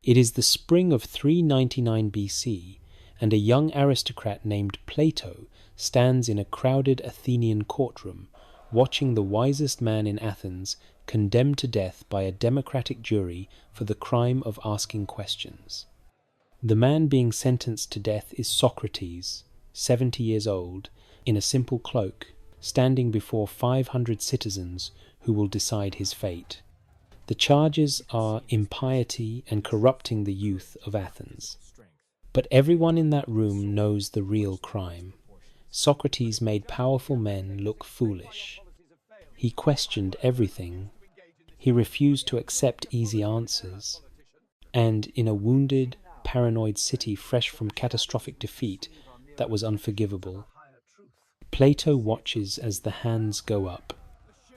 It is the spring of 399 BC, and a young aristocrat named Plato stands in a crowded Athenian courtroom, watching the wisest man in Athens condemned to death by a democratic jury for the crime of asking questions. The man being sentenced to death is Socrates, 70 years old, in a simple cloak, standing before 500 citizens who will decide his fate. The charges are impiety and corrupting the youth of Athens. But everyone in that room knows the real crime. Socrates made powerful men look foolish. He questioned everything. He refused to accept easy answers. And in a wounded, paranoid city fresh from catastrophic defeat that was unforgivable, Plato watches as the hands go up.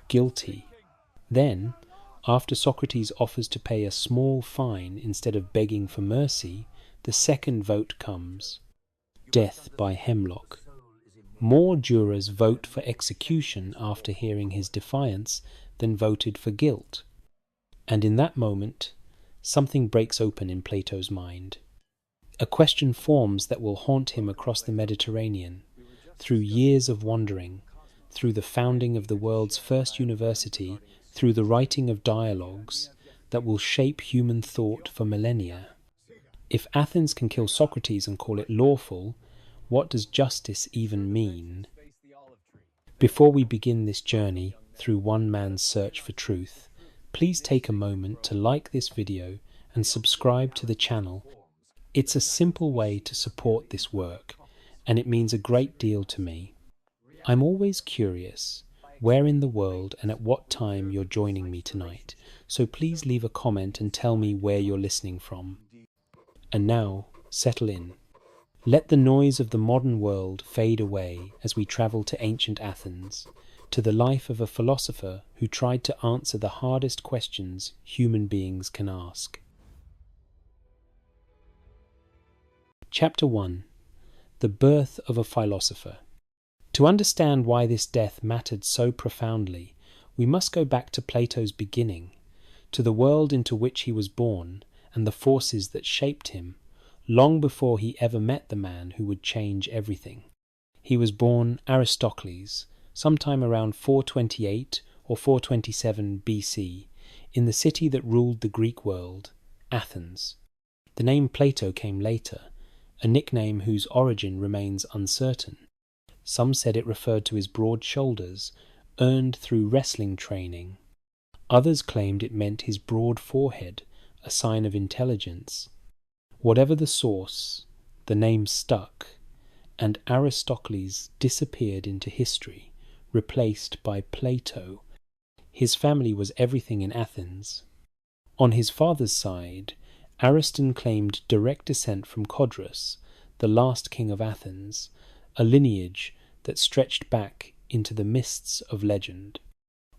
Guilty. Then, after Socrates offers to pay a small fine instead of begging for mercy, the second vote comes. Death by hemlock. More jurors vote for execution after hearing his defiance than voted for guilt. And in that moment, something breaks open in Plato's mind. A question forms that will haunt him across the Mediterranean, through years of wandering, through the founding of the world's first university, through the writing of dialogues that will shape human thought for millennia. If Athens can kill Socrates and call it lawful, what does justice even mean? Before we begin this journey through one man's search for truth, please take a moment to like this video and subscribe to the channel. It's a simple way to support this work, and it means a great deal to me. I'm always curious where in the world and at what time you're joining me tonight, so please leave a comment and tell me where you're listening from. And now, settle in. Let the noise of the modern world fade away as we travel to ancient Athens, to the life of a philosopher who tried to answer the hardest questions human beings can ask. Chapter 1. The Birth of a Philosopher. To understand why this death mattered so profoundly, we must go back to Plato's beginning, to the world into which he was born and the forces that shaped him, long before he ever met the man who would change everything. He was born Aristocles, sometime around 428 or 427 BC, in the city that ruled the Greek world, Athens. The name Plato came later, a nickname whose origin remains uncertain. Some said it referred to his broad shoulders, earned through wrestling training. Others claimed it meant his broad forehead, a sign of intelligence. Whatever the source, the name stuck, and Aristocles disappeared into history, replaced by Plato. His family was everything in Athens. On his father's side, Ariston claimed direct descent from Codrus, the last king of Athens, a lineage that stretched back into the mists of legend.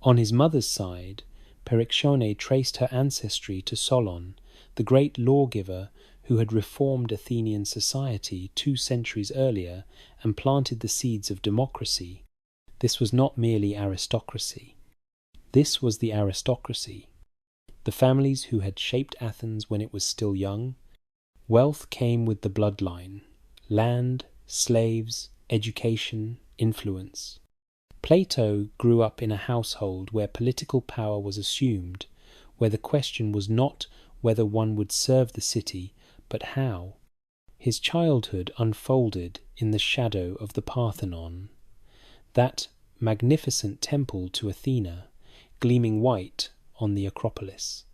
On his mother's side, Perictione traced her ancestry to Solon, the great lawgiver who had reformed Athenian society 2 centuries earlier and planted the seeds of democracy. This was not merely aristocracy. This was the aristocracy. The families who had shaped Athens when it was still young. Wealth came with the bloodline. Land, slaves, education, influence. Plato grew up in a household where political power was assumed, where the question was not whether one would serve the city, but how. His childhood unfolded in the shadow of the Parthenon, that magnificent temple to Athena, gleaming white on the Acropolis,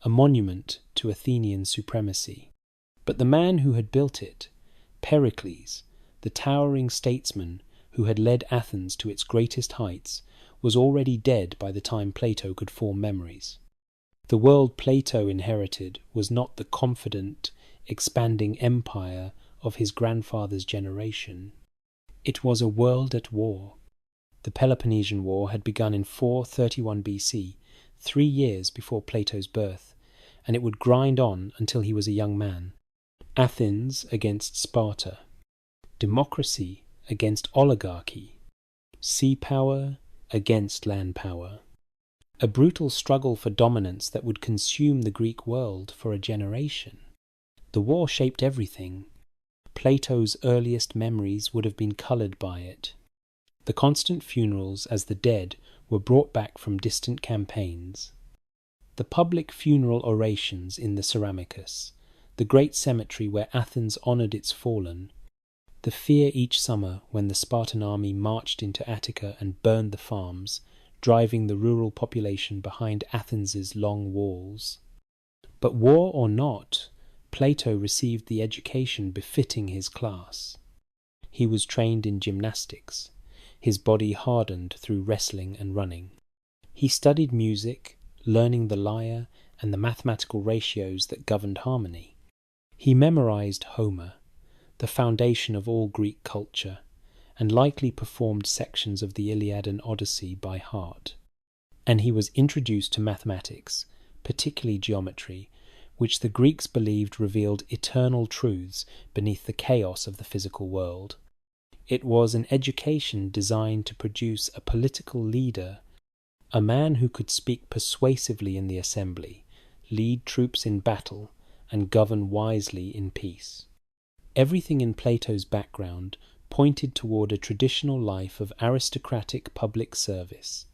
a monument to Athenian supremacy. But the man who had built it, Pericles, the towering statesman who had led Athens to its greatest heights, was already dead by the time Plato could form memories. The world Plato inherited was not the confident, expanding empire of his grandfather's generation. It was a world at war. The Peloponnesian War had begun in 431 BC, 3 years before Plato's birth, and it would grind on until he was a young man. Athens against Sparta. Democracy against oligarchy. Sea power against land power. a brutal struggle for dominance that would consume the Greek world for a generation. The war shaped everything. Plato's earliest memories would have been coloured by it. The constant funerals as the dead were brought back from distant campaigns. The public funeral orations in the Ceramicus, the great cemetery where Athens honoured its fallen, the fear each summer when the Spartan army marched into Attica and burned the farms, driving the rural population behind Athens's long walls. But war or not, Plato received the education befitting his class. He was trained in gymnastics, his body hardened through wrestling and running. He studied music, learning the lyre and the mathematical ratios that governed harmony. He memorized Homer, the foundation of all Greek culture, and likely performed sections of the Iliad and Odyssey by heart. And he was introduced to mathematics, particularly geometry, which the Greeks believed revealed eternal truths beneath the chaos of the physical world. It was an education designed to produce a political leader, a man who could speak persuasively in the assembly, lead troops in battle, and govern wisely in peace. Everything in Plato's background pointed toward a traditional life of aristocratic public service.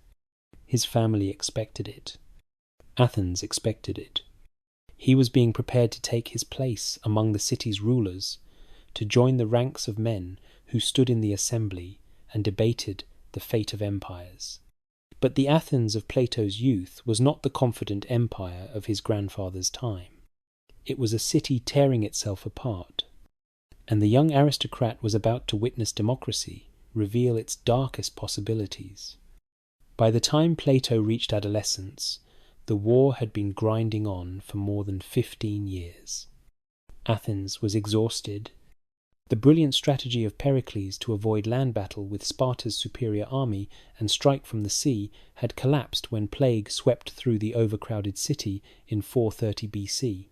His family expected it. Athens expected it. He was being prepared to take his place among the city's rulers, to join the ranks of men who stood in the assembly and debated the fate of empires. But the Athens of Plato's youth was not the confident empire of his grandfather's time. It was a city tearing itself apart, and the young aristocrat was about to witness democracy reveal its darkest possibilities. By the time Plato reached adolescence, the war had been grinding on for more than 15 years. Athens was exhausted. The brilliant strategy of Pericles to avoid land battle with Sparta's superior army and strike from the sea had collapsed when plague swept through the overcrowded city in 430 BC.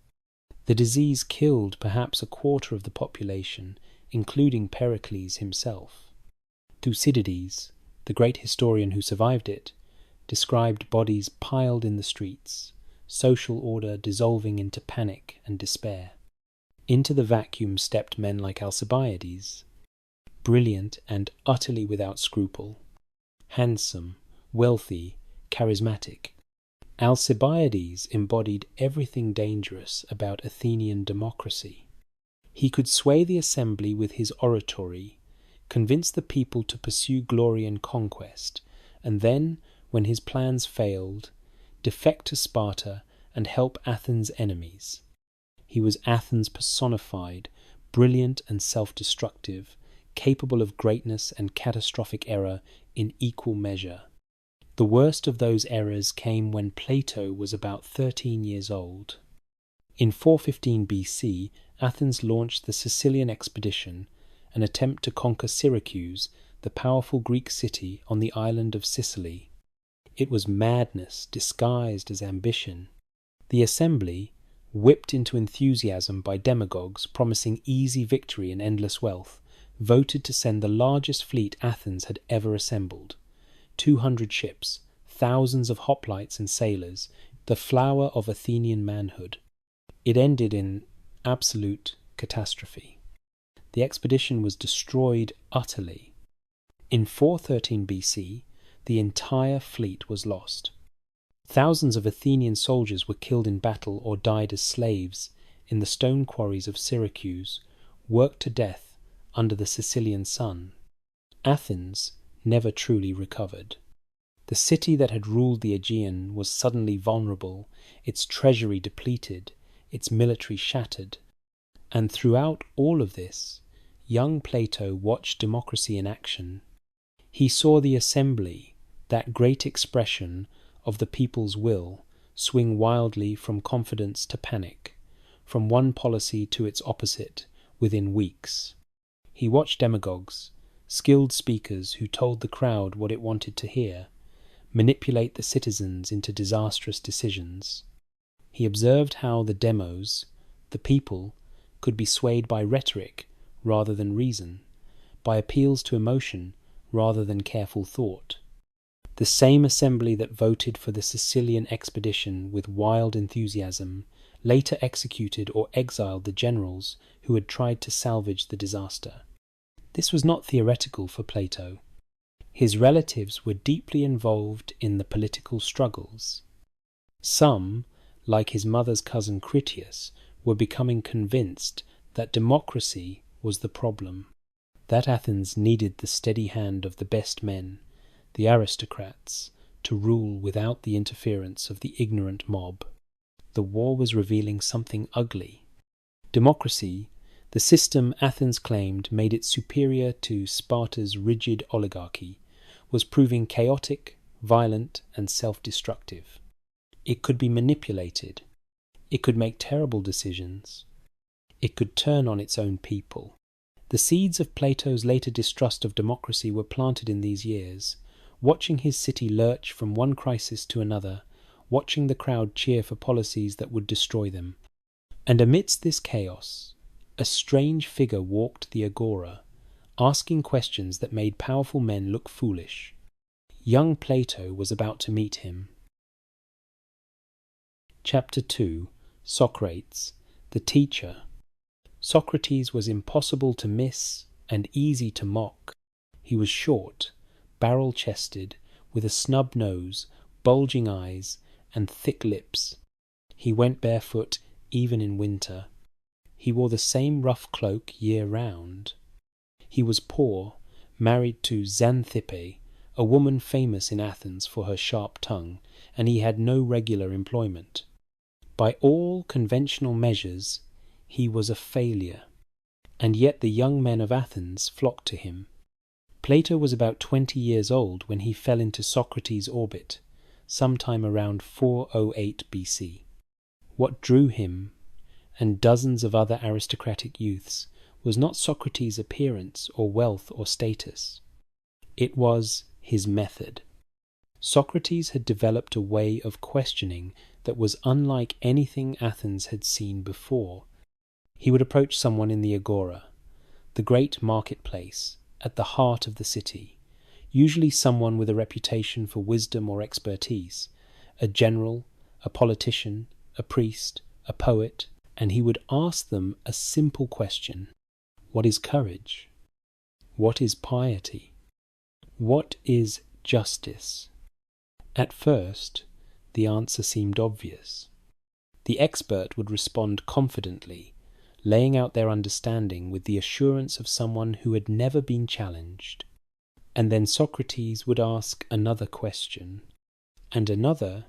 The disease killed perhaps a quarter of the population, including Pericles himself. Thucydides, the great historian who survived it, described bodies piled in the streets, social order dissolving into panic and despair. Into the vacuum stepped men like Alcibiades, brilliant and utterly without scruple, handsome, wealthy, charismatic. Alcibiades embodied everything dangerous about Athenian democracy. He could sway the assembly with his oratory, convince the people to pursue glory and conquest, and then, when his plans failed, defect to Sparta and help Athens' enemies. He was Athens personified, brilliant and self-destructive, capable of greatness and catastrophic error in equal measure. The worst of those errors came when Plato was about 13 years old. In 415 BC, Athens launched the Sicilian expedition, an attempt to conquer Syracuse, the powerful Greek city on the island of Sicily. It was madness disguised as ambition. The assembly, whipped into enthusiasm by demagogues promising easy victory and endless wealth, voted to send the largest fleet Athens had ever assembled. 200 ships, thousands of hoplites and sailors, the flower of Athenian manhood. It ended in absolute catastrophe. The expedition was destroyed utterly. In 413 BC, the entire fleet was lost. Thousands of Athenian soldiers were killed in battle or died as slaves in the stone quarries of Syracuse, worked to death under the Sicilian sun. Athens never truly recovered. The city that had ruled the Aegean was suddenly vulnerable, its treasury depleted, its military shattered. And throughout all of this, young Plato watched democracy in action. He saw the assembly, that great expression of the people's will, swing wildly from confidence to panic, from one policy to its opposite, within weeks. He watched demagogues, skilled speakers who told the crowd what it wanted to hear, manipulate the citizens into disastrous decisions. He observed how the demos, the people, could be swayed by rhetoric rather than reason, by appeals to emotion rather than careful thought. The same assembly that voted for the Sicilian expedition with wild enthusiasm later executed or exiled the generals who had tried to salvage the disaster. This was not theoretical for Plato. His relatives were deeply involved in the political struggles. Some, like his mother's cousin Critias, were becoming convinced that democracy was the problem, that Athens needed the steady hand of the best men, the aristocrats, to rule without the interference of the ignorant mob. The war was revealing something ugly. Democracy, the system Athens claimed made it superior to Sparta's rigid oligarchy, was proving chaotic, violent, and self-destructive. It could be manipulated. It could make terrible decisions. It could turn on its own people. The seeds of Plato's later distrust of democracy were planted in these years, watching his city lurch from one crisis to another, watching the crowd cheer for policies that would destroy them. And amidst this chaos, a strange figure walked the agora, asking questions that made powerful men look foolish. Young Plato was about to meet him. Chapter 2. Socrates, the teacher. Socrates was impossible to miss and easy to mock. He was short, barrel-chested, with a snub nose, bulging eyes, and thick lips. He went barefoot even in winter. He wore the same rough cloak year-round. He was poor, married to Xanthippe, a woman famous in Athens for her sharp tongue, and he had no regular employment. By all conventional measures, he was a failure, and yet the young men of Athens flocked to him. Plato was about 20 years old when he fell into Socrates' orbit, sometime around 408 BC. What drew him, and dozens of other aristocratic youths, was not Socrates' appearance or wealth or status. It was his method. Socrates had developed a way of questioning that was unlike anything Athens had seen before. He would approach someone in the agora, the great marketplace, at the heart of the city, usually someone with a reputation for wisdom or expertise, a general, a politician, a priest, a poet, and he would ask them a simple question. What is courage? What is piety? What is justice? At first, the answer seemed obvious. The expert would respond confidently, laying out their understanding with the assurance of someone who had never been challenged. And then Socrates would ask another question, and another,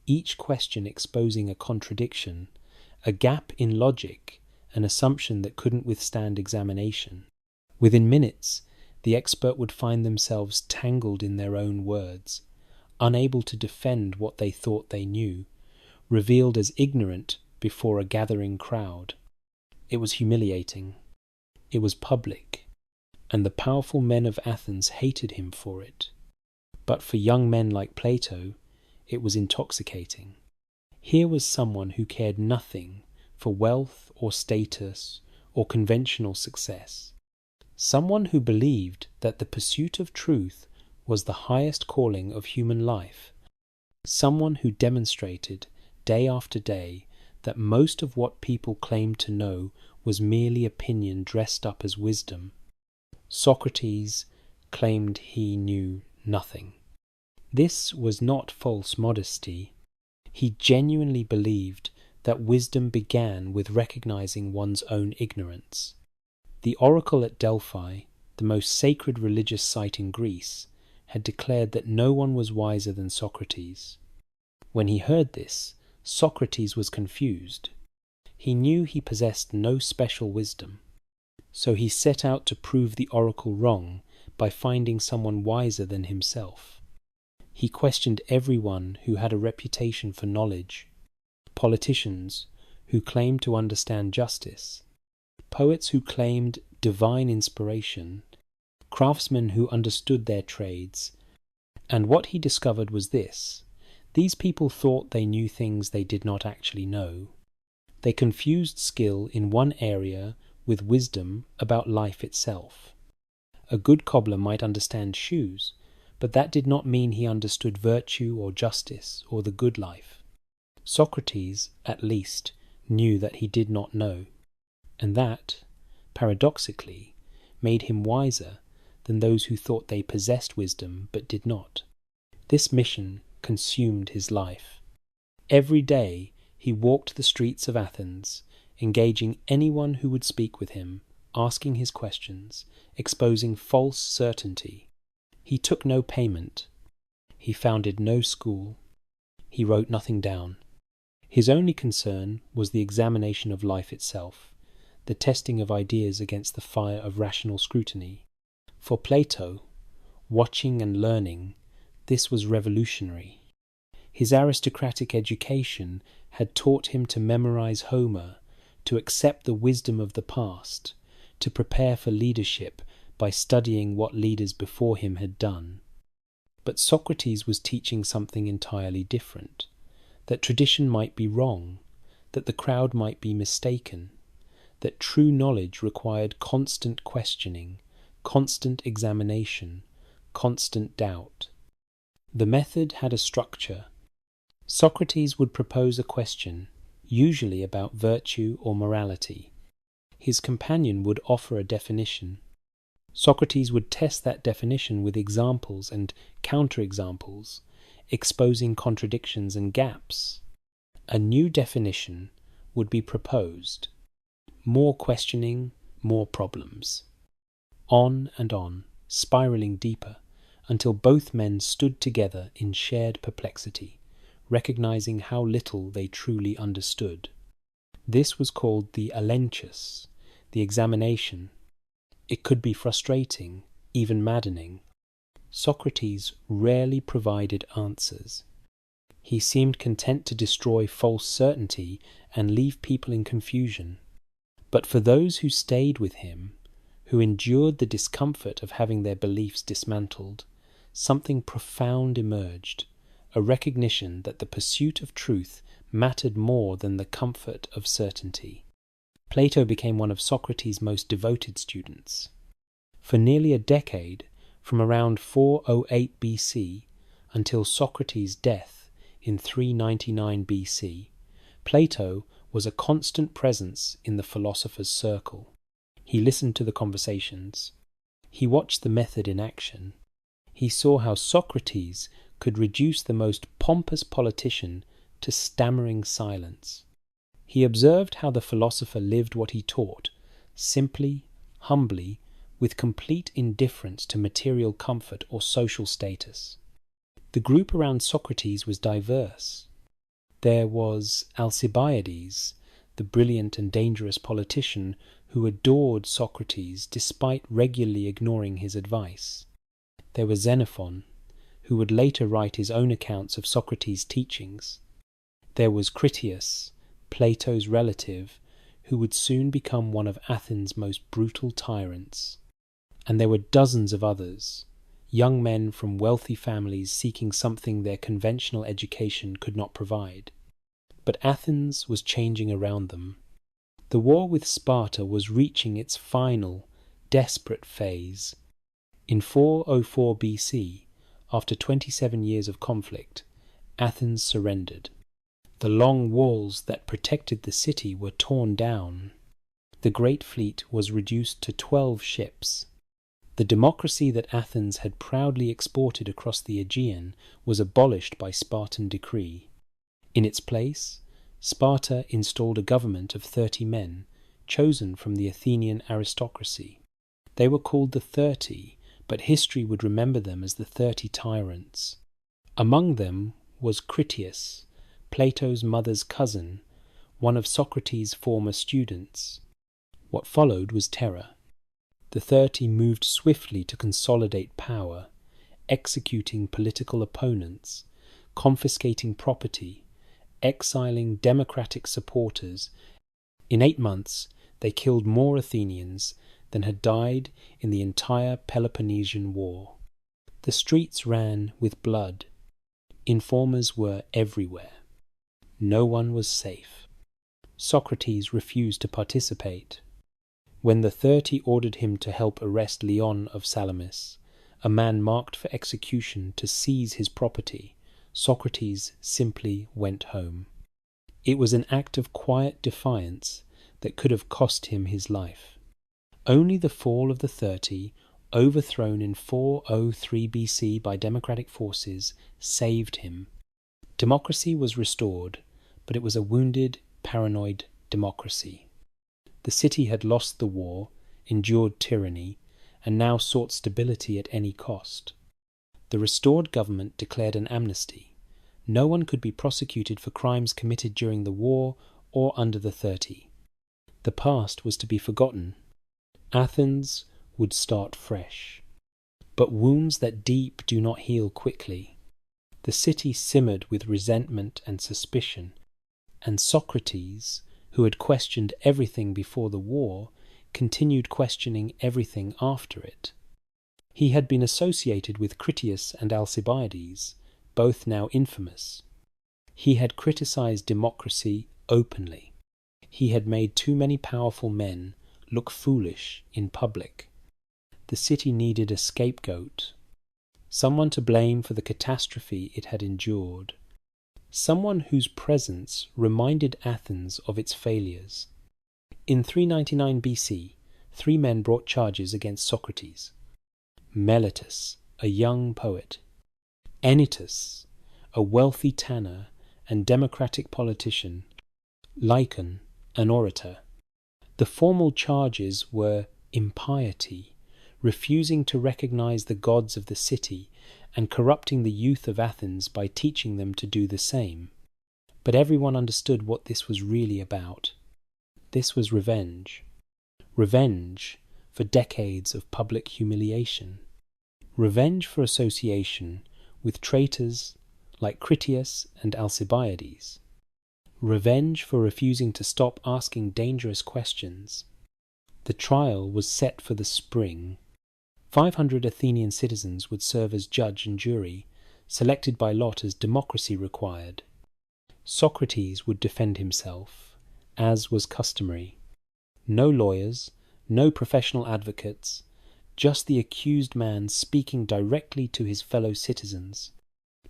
each question exposing a contradiction, a gap in logic, an assumption that couldn't withstand examination. Within minutes, the expert would find themselves tangled in their own words, unable to defend what they thought they knew, revealed as ignorant before a gathering crowd. It was humiliating. It was public, and the powerful men of Athens hated him for it. But for young men like Plato, it was intoxicating. Here was someone who cared nothing for wealth or status or conventional success. Someone who believed that the pursuit of truth was the highest calling of human life. Someone who demonstrated, day after day, that most of what people claimed to know was merely opinion dressed up as wisdom. Socrates claimed he knew nothing. This was not false modesty. He genuinely believed that wisdom began with recognizing one's own ignorance. The oracle at Delphi, the most sacred religious site in Greece, had declared that no one was wiser than Socrates. When he heard this, Socrates was confused. He knew he possessed no special wisdom, so he set out to prove the oracle wrong by finding someone wiser than himself. He questioned everyone who had a reputation for knowledge, politicians who claimed to understand justice, poets who claimed divine inspiration, craftsmen who understood their trades, and what he discovered was this: these people thought they knew things they did not actually know. They confused skill in one area with wisdom about life itself. A good cobbler might understand shoes, but that did not mean he understood virtue or justice or the good life. Socrates, at least, knew that he did not know, and that, paradoxically, made him wiser than those who thought they possessed wisdom but did not. This mission consumed his life. Every day he walked the streets of Athens, engaging anyone who would speak with him, asking his questions, exposing false certainty. He took no payment. He founded no school. He wrote nothing down. His only concern was the examination of life itself, the testing of ideas against the fire of rational scrutiny. For Plato, watching and learning, this was revolutionary. His aristocratic education had taught him to memorize Homer, to accept the wisdom of the past, to prepare for leadership by studying what leaders before him had done. But Socrates was teaching something entirely different, that tradition might be wrong, that the crowd might be mistaken, that true knowledge required constant questioning, constant examination, constant doubt. The method had a structure. Socrates would propose a question, usually about virtue or morality. His companion would offer a definition. Socrates would test that definition with examples and counterexamples, exposing contradictions and gaps. A new definition would be proposed. More questioning, more problems. On and on, spiraling deeper, until both men stood together in shared perplexity, recognizing how little they truly understood. This was called the alenchus, the examination. It could be frustrating, even maddening. Socrates rarely provided answers. He seemed content to destroy false certainty and leave people in confusion. But for those who stayed with him, who endured the discomfort of having their beliefs dismantled, something profound emerged, a recognition that the pursuit of truth mattered more than the comfort of certainty. Plato became one of Socrates' most devoted students. For nearly a decade, from around 408 BC until Socrates' death in 399 BC, Plato was a constant presence in the philosopher's circle. He listened to the conversations. He watched the method in action. He saw how Socrates could reduce the most pompous politician to stammering silence. He observed how the philosopher lived what he taught, simply, humbly, with complete indifference to material comfort or social status. The group around Socrates was diverse. There was Alcibiades, the brilliant and dangerous politician who adored Socrates despite regularly ignoring his advice. There was Xenophon, who would later write his own accounts of Socrates' teachings. There was Critias, Plato's relative, who would soon become one of Athens' most brutal tyrants. And there were dozens of others, young men from wealthy families seeking something their conventional education could not provide. But Athens was changing around them. The war with Sparta was reaching its final, desperate phase. In 404 BC, after 27 years of conflict, Athens surrendered. The long walls that protected the city were torn down. The great fleet was reduced to 12 ships. The democracy that Athens had proudly exported across the Aegean was abolished by Spartan decree. In its place, Sparta installed a government of 30 men, chosen from the Athenian aristocracy. They were called the 30, but history would remember them as the 30 tyrants. Among them was Critias, Plato's mother's cousin, one of Socrates' former students. What followed was terror. The 30 moved swiftly to consolidate power, executing political opponents, confiscating property, exiling democratic supporters. In 8 months, they killed more Athenians than had died in the entire Peloponnesian War. The streets ran with blood. Informers were everywhere. No one was safe. Socrates refused to participate. When the 30 ordered him to help arrest Leon of Salamis, a man marked for execution, to seize his property, Socrates simply went home. It was an act of quiet defiance that could have cost him his life. Only the fall of the 30, overthrown in 403 BC by democratic forces, saved him. Democracy was restored, but it was a wounded, paranoid democracy. The city had lost the war, endured tyranny, and now sought stability at any cost. The restored government declared an amnesty. No one could be prosecuted for crimes committed during the war or under the 30. The past was to be forgotten. Athens would start fresh. But wounds that deep do not heal quickly. The city simmered with resentment and suspicion, and Socrates, who had questioned everything before the war, continued questioning everything after it. He had been associated with Critias and Alcibiades, both now infamous. He had criticized democracy openly. He had made too many powerful men look foolish in public. The city needed a scapegoat, someone to blame for the catastrophe it had endured, someone whose presence reminded Athens of its failures. In 399 BC, 3 men brought charges against Socrates. Meletus, a young poet; Anytus, a wealthy tanner and democratic politician; Lycon, an orator. The formal charges were impiety, refusing to recognize the gods of the city, and corrupting the youth of Athens by teaching them to do the same. But everyone understood what this was really about. This was revenge. Revenge for decades of public humiliation. Revenge for association with traitors like Critias and Alcibiades. Revenge for refusing to stop asking dangerous questions. The trial was set for the spring. 500 Athenian citizens would serve as judge and jury, selected by lot as democracy required. Socrates would defend himself, as was customary. No lawyers, no professional advocates, just the accused man speaking directly to his fellow citizens.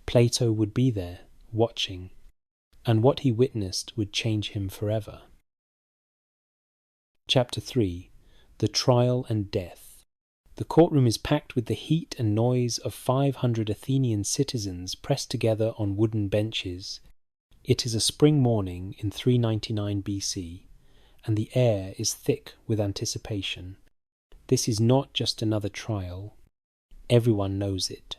Plato would be there, watching, and what he witnessed would change him forever. Chapter 3. The Trial and Death. The courtroom is packed with the heat and noise of 500 Athenian citizens pressed together on wooden benches. It is a spring morning in 399 BC, and the air is thick with anticipation. This is not just another trial. Everyone knows it.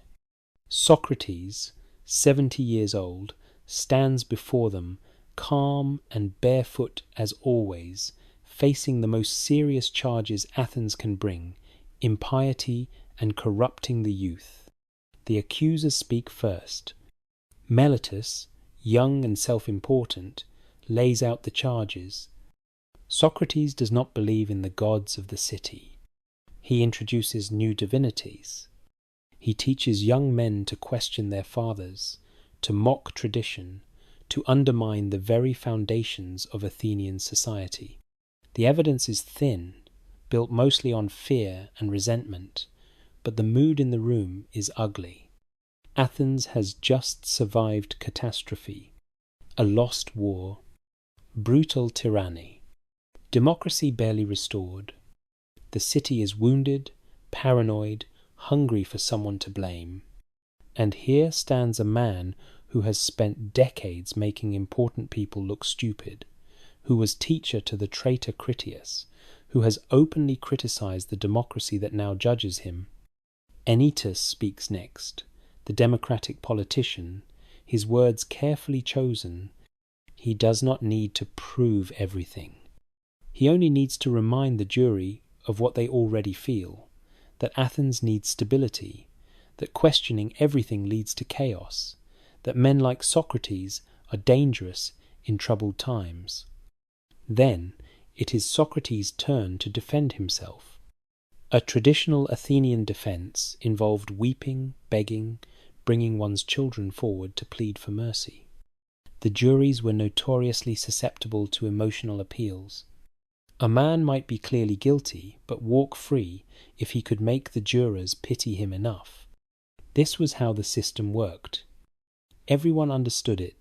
Socrates, 70 years old, stands before them, calm and barefoot as always, facing the most serious charges Athens can bring: impiety and corrupting the youth. The accusers speak first. Meletus, young and self-important, lays out the charges. Socrates does not believe in the gods of the city. He introduces new divinities. He teaches young men to question their fathers, to mock tradition, to undermine the very foundations of Athenian society. The evidence is thin, built mostly on fear and resentment, but the mood in the room is ugly. Athens has just survived catastrophe, a lost war, brutal tyranny, democracy barely restored. The city is wounded, paranoid, hungry for someone to blame. And here stands a man who has spent decades making important people look stupid, who was teacher to the traitor Critias, who has openly criticized the democracy that now judges him. Anytus speaks next, the democratic politician, his words carefully chosen. He does not need to prove everything. He only needs to remind the jury of what they already feel, that Athens needs stability, that questioning everything leads to chaos, that men like Socrates are dangerous in troubled times. Then it is Socrates' turn to defend himself. A traditional Athenian defense involved weeping, begging, bringing one's children forward to plead for mercy. The juries were notoriously susceptible to emotional appeals. A man might be clearly guilty, but walk free if he could make the jurors pity him enough. This was how the system worked. Everyone understood it,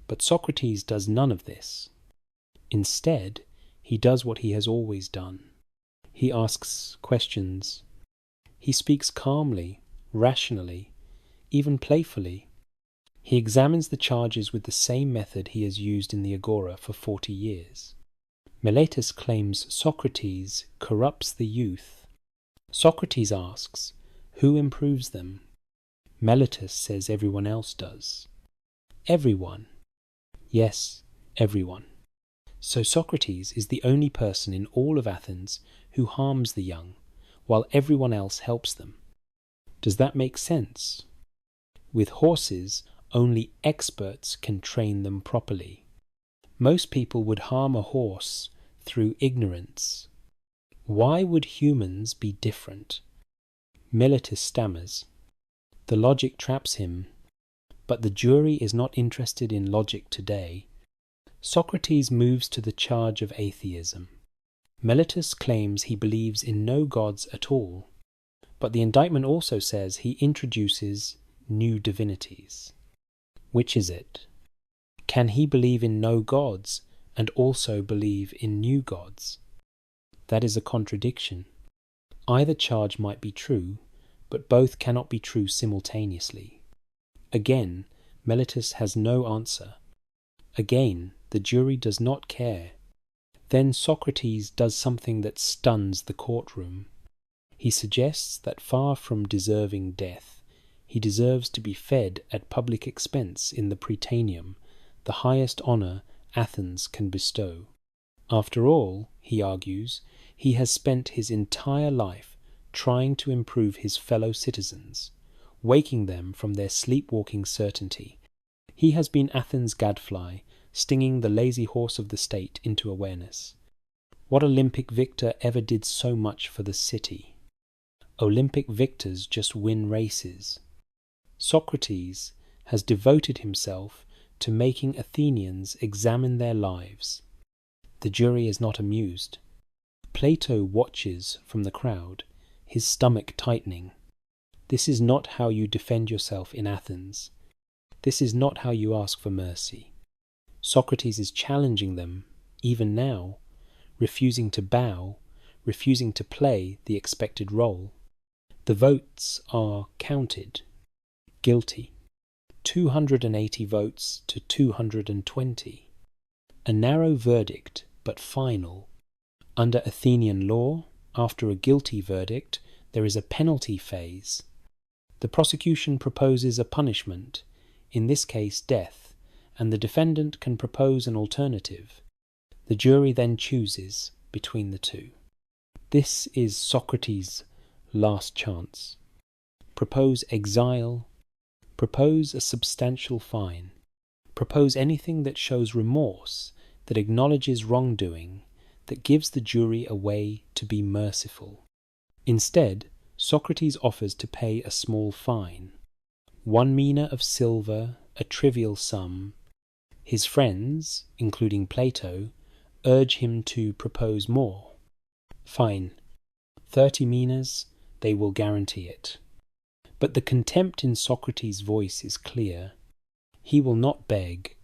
but Socrates does none of this. Instead, he does what he has always done. He asks questions. He speaks calmly, rationally, even playfully. He examines the charges with the same method he has used in the Agora for 40 years. Meletus claims Socrates corrupts the youth. Socrates asks, who improves them? Meletus says everyone else does. Everyone. Yes, everyone. So Socrates is the only person in all of Athens who harms the young, while everyone else helps them. Does that make sense? With horses, only experts can train them properly. Most people would harm a horse through ignorance. Why would humans be different? Meletus stammers. The logic traps him, but the jury is not interested in logic today. Socrates moves to the charge of atheism. Meletus claims he believes in no gods at all, but the indictment also says he introduces new divinities. Which is it? Can he believe in no gods and also believe in new gods? That is a contradiction. Either charge might be true, but both cannot be true simultaneously. Again, Meletus has no answer. Again, the jury does not care. Then Socrates does something that stuns the courtroom. He suggests that far from deserving death, he deserves to be fed at public expense in the Prytaneum, the highest honour Athens can bestow. After all, he argues, he has spent his entire life trying to improve his fellow citizens, waking them from their sleepwalking certainty. He has been Athens' gadfly, stinging the lazy horse of the state into awareness. What Olympic victor ever did so much for the city? Olympic victors just win races. Socrates has devoted himself to making Athenians examine their lives. The jury is not amused. Plato watches from the crowd, his stomach tightening. This is not how you defend yourself in Athens. This is not how you ask for mercy. Socrates is challenging them, even now, refusing to bow, refusing to play the expected role. The votes are counted. Guilty. 280 votes to 220. A narrow verdict, but final. Under Athenian law, after a guilty verdict, there is a penalty phase. The prosecution proposes a punishment, in this case death, and the defendant can propose an alternative. The jury then chooses between the two. This is Socrates' last chance. Propose exile, propose a substantial fine, propose anything that shows remorse, that acknowledges wrongdoing, that gives the jury a way to be merciful. Instead, Socrates offers to pay a small fine, 1 mina of silver, a trivial sum. His friends, including Plato, urge him to propose more. Fine, 30 minas, they will guarantee it. But the contempt in Socrates' voice is clear. He will not beg.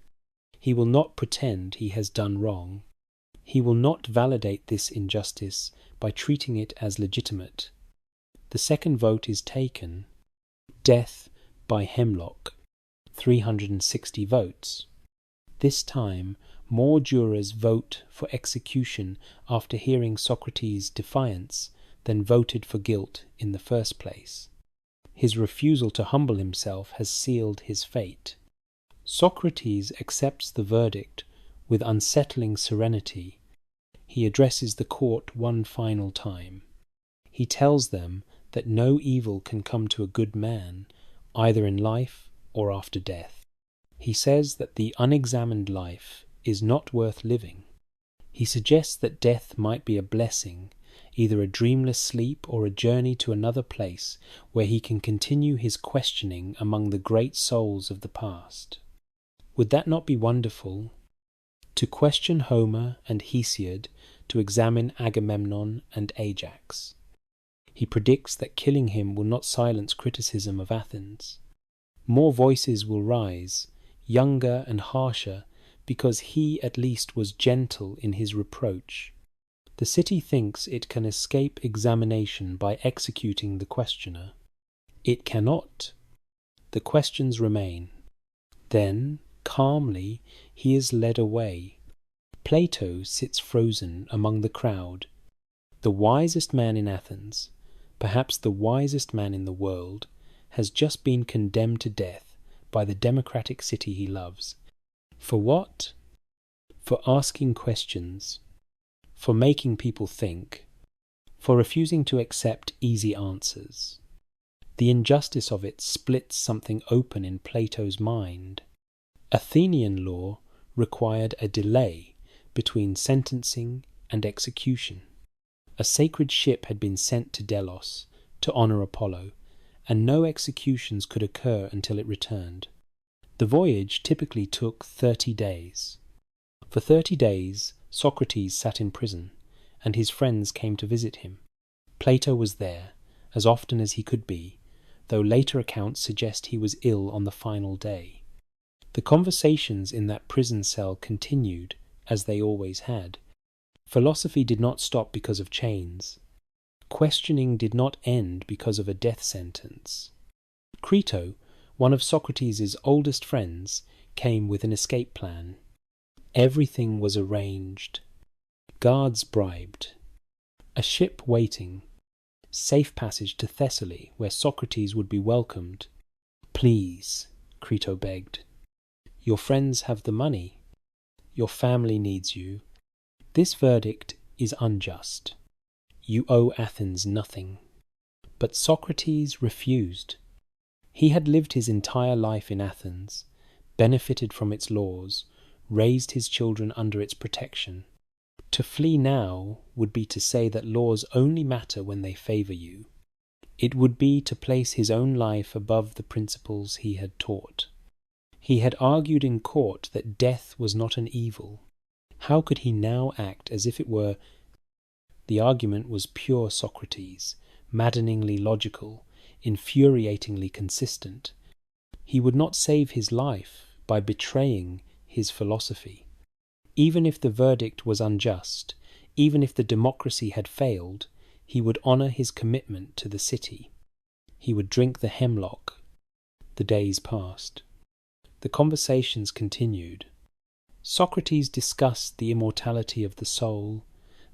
He will not pretend he has done wrong. He will not validate this injustice by treating it as legitimate. The second vote is taken. Death by hemlock. 360 votes. This time, more jurors vote for execution after hearing Socrates' defiance than voted for guilt in the first place. His refusal to humble himself has sealed his fate. Socrates accepts the verdict with unsettling serenity. He addresses the court one final time. He tells them that no evil can come to a good man, either in life or after death. He says that the unexamined life is not worth living. He suggests that death might be a blessing, either a dreamless sleep or a journey to another place where he can continue his questioning among the great souls of the past. Would that not be wonderful? To question Homer and Hesiod, to examine Agamemnon and Ajax. He predicts that killing him will not silence criticism of Athens. More voices will rise, younger and harsher, because he at least was gentle in his reproach. The city thinks it can escape examination by executing the questioner. It cannot. The questions remain. Then, calmly, he is led away. Plato sits frozen among the crowd. The wisest man in Athens, perhaps the wisest man in the world, has just been condemned to death by the democratic city he loves. For what? For asking questions, for making people think, for refusing to accept easy answers. The injustice of it splits something open in Plato's mind. Athenian law required a delay between sentencing and execution. A sacred ship had been sent to Delos to honour Apollo, and no executions could occur until it returned. The voyage typically took 30 days. For 30 days, Socrates sat in prison, and his friends came to visit him. Plato was there, as often as he could be, though later accounts suggest he was ill on the final day. The conversations in that prison cell continued, as they always had. Philosophy did not stop because of chains. Questioning did not end because of a death sentence. Crito, one of Socrates' oldest friends, came with an escape plan. Everything was arranged. Guards bribed. A ship waiting. Safe passage to Thessaly, where Socrates would be welcomed. "Please," Crito begged. "Your friends have the money. Your family needs you. This verdict is unjust. You owe Athens nothing." But Socrates refused. He had lived his entire life in Athens, benefited from its laws, raised his children under its protection. To flee now would be to say that laws only matter when they favour you. It would be to place his own life above the principles he had taught. He had argued in court that death was not an evil. How could he now act as if it were? The argument was pure Socrates, maddeningly logical, infuriatingly consistent. He would not save his life by betraying his philosophy. Even if the verdict was unjust, even if the democracy had failed, he would honour his commitment to the city. He would drink the hemlock. The days passed. The conversations continued. Socrates discussed the immortality of the soul,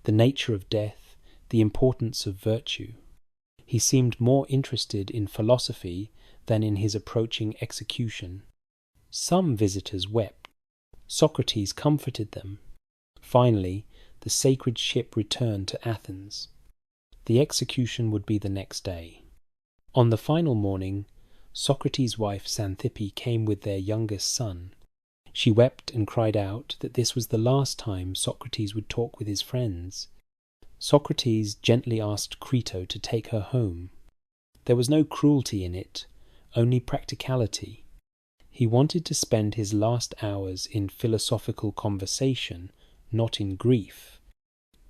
the nature of death, the importance of virtue. He seemed more interested in philosophy than in his approaching execution. Some visitors wept. Socrates comforted them. Finally, the sacred ship returned to Athens. The execution would be the next day. On the final morning, Socrates' wife Xanthippe came with their youngest son. She wept and cried out that this was the last time Socrates would talk with his friends. Socrates gently asked Crito to take her home. There was no cruelty in it, only practicality. He wanted to spend his last hours in philosophical conversation, not in grief.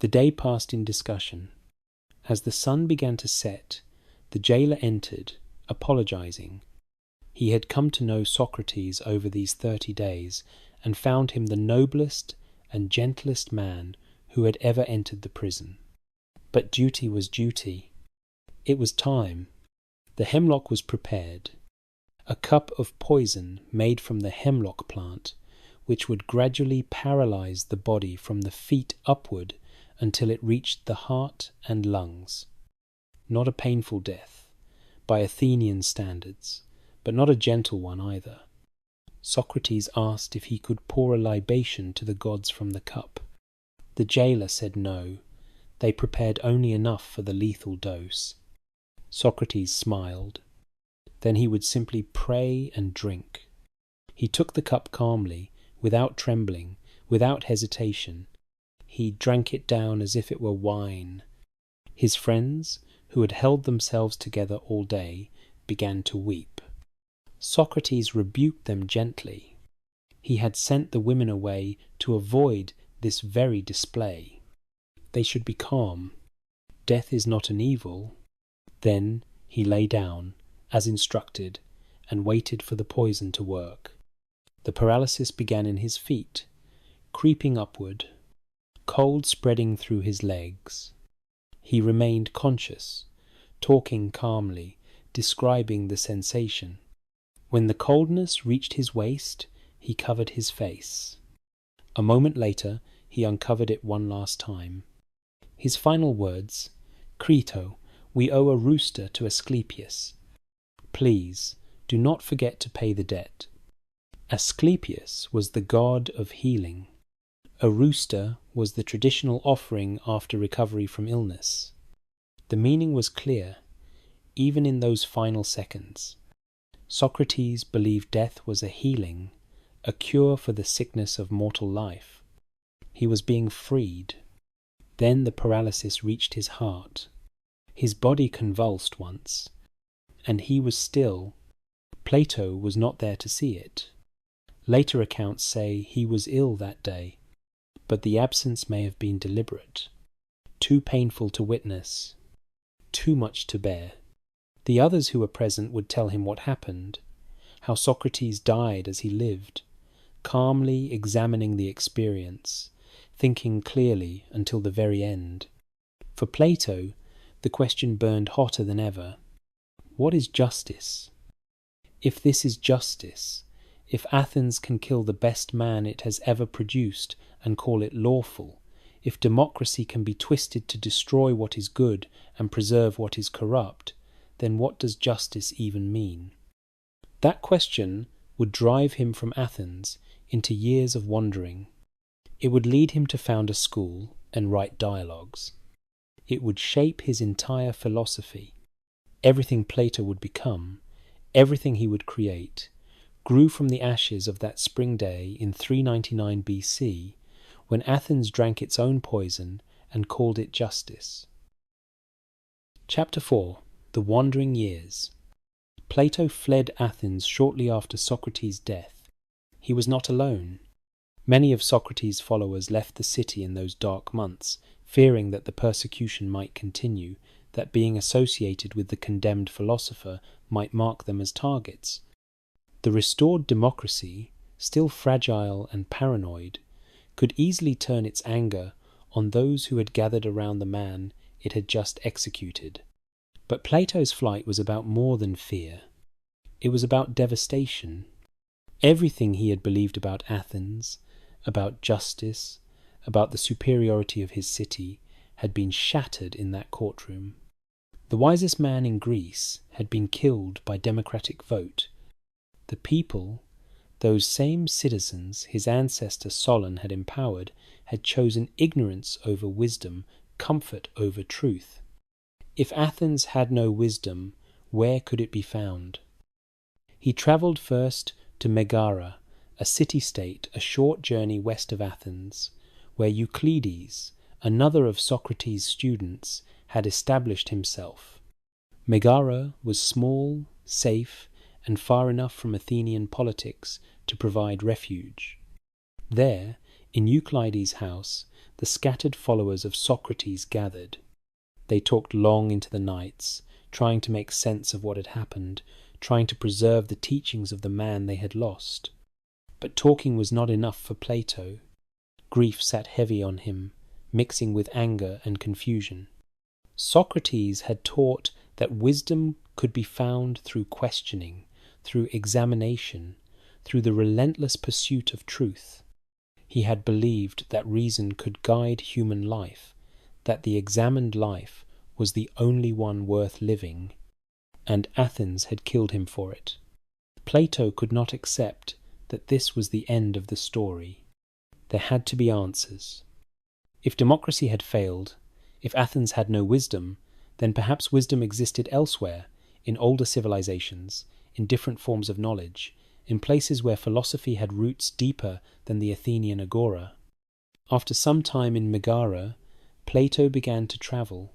The day passed in discussion. As the sun began to set, the jailer entered, apologizing. He had come to know Socrates over these 30 days, and found him the noblest and gentlest man who had ever entered the prison. But duty was duty. It was time. The hemlock was prepared. A cup of poison made from the hemlock plant, which would gradually paralyze the body from the feet upward until it reached the heart and lungs. Not a painful death, by Athenian standards, but not a gentle one either. Socrates asked if he could pour a libation to the gods from the cup. The jailer said no. They prepared only enough for the lethal dose. Socrates smiled. Then he would simply pray and drink. He took the cup calmly, without trembling, without hesitation. He drank it down as if it were wine. His friends, who had held themselves together all day, began to weep. Socrates rebuked them gently. He had sent the women away to avoid this very display. They should be calm. Death is not an evil. Then he lay down, as instructed, and waited for the poison to work. The paralysis began in his feet, creeping upward, cold spreading through his legs. He remained conscious, talking calmly, describing the sensation. When the coldness reached his waist, he covered his face. A moment later, he uncovered it one last time. His final words, "Crito, we owe a rooster to Asclepius. Please, do not forget to pay the debt." Asclepius was the god of healing. A rooster was the traditional offering after recovery from illness. The meaning was clear, even in those final seconds. Socrates believed death was a healing, a cure for the sickness of mortal life. He was being freed. Then the paralysis reached his heart. His body convulsed once, and he was still. Plato was not there to see it. Later accounts say he was ill that day, but the absence may have been deliberate, too painful to witness, too much to bear. The others who were present would tell him what happened, how Socrates died as he lived, calmly examining the experience, thinking clearly until the very end. For Plato, the question burned hotter than ever. What is justice? If this is justice, if Athens can kill the best man it has ever produced and call it lawful, if democracy can be twisted to destroy what is good and preserve what is corrupt, then what does justice even mean? That question would drive him from Athens into years of wandering. It would lead him to found a school and write dialogues. It would shape his entire philosophy. Everything Plato would become, everything he would create, grew from the ashes of that spring day in 399 BC, when Athens drank its own poison and called it justice. Chapter 4. The Wandering Years. Plato fled Athens shortly after Socrates' death. He was not alone. Many of Socrates' followers left the city in those dark months, fearing that the persecution might continue, that being associated with the condemned philosopher might mark them as targets. The restored democracy, still fragile and paranoid, could easily turn its anger on those who had gathered around the man it had just executed. But Plato's flight was about more than fear. It was about devastation. Everything he had believed about Athens, about justice, about the superiority of his city, had been shattered in that courtroom. The wisest man in Greece had been killed by democratic vote. The people, those same citizens his ancestor Solon had empowered, had chosen ignorance over wisdom, comfort over truth. If Athens had no wisdom, where could it be found? He travelled first to Megara, a city-state a short journey west of Athens, where Euclides, another of Socrates' students, had established himself. Megara was small, safe, and far enough from Athenian politics to provide refuge. There, in Euclides' house, the scattered followers of Socrates gathered. They talked long into the nights, trying to make sense of what had happened, trying to preserve the teachings of the man they had lost. But talking was not enough for Plato. Grief sat heavy on him, mixing with anger and confusion. Socrates had taught that wisdom could be found through questioning, through examination, through the relentless pursuit of truth. He had believed that reason could guide human life, that the examined life was the only one worth living, and Athens had killed him for it. Plato could not accept that this was the end of the story. There had to be answers. If democracy had failed, if Athens had no wisdom, then perhaps wisdom existed elsewhere, in older civilizations, in different forms of knowledge, in places where philosophy had roots deeper than the Athenian agora. After some time in Megara, Plato began to travel.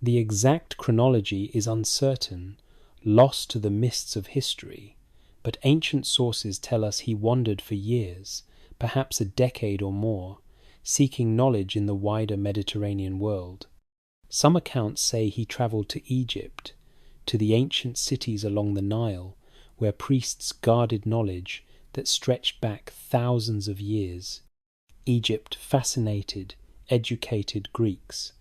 The exact chronology is uncertain, lost to the mists of history, but ancient sources tell us he wandered for years, perhaps a decade or more, seeking knowledge in the wider Mediterranean world. Some accounts say he travelled to Egypt, to the ancient cities along the Nile, where priests guarded knowledge that stretched back thousands of years. Egypt fascinated, educated Greeks.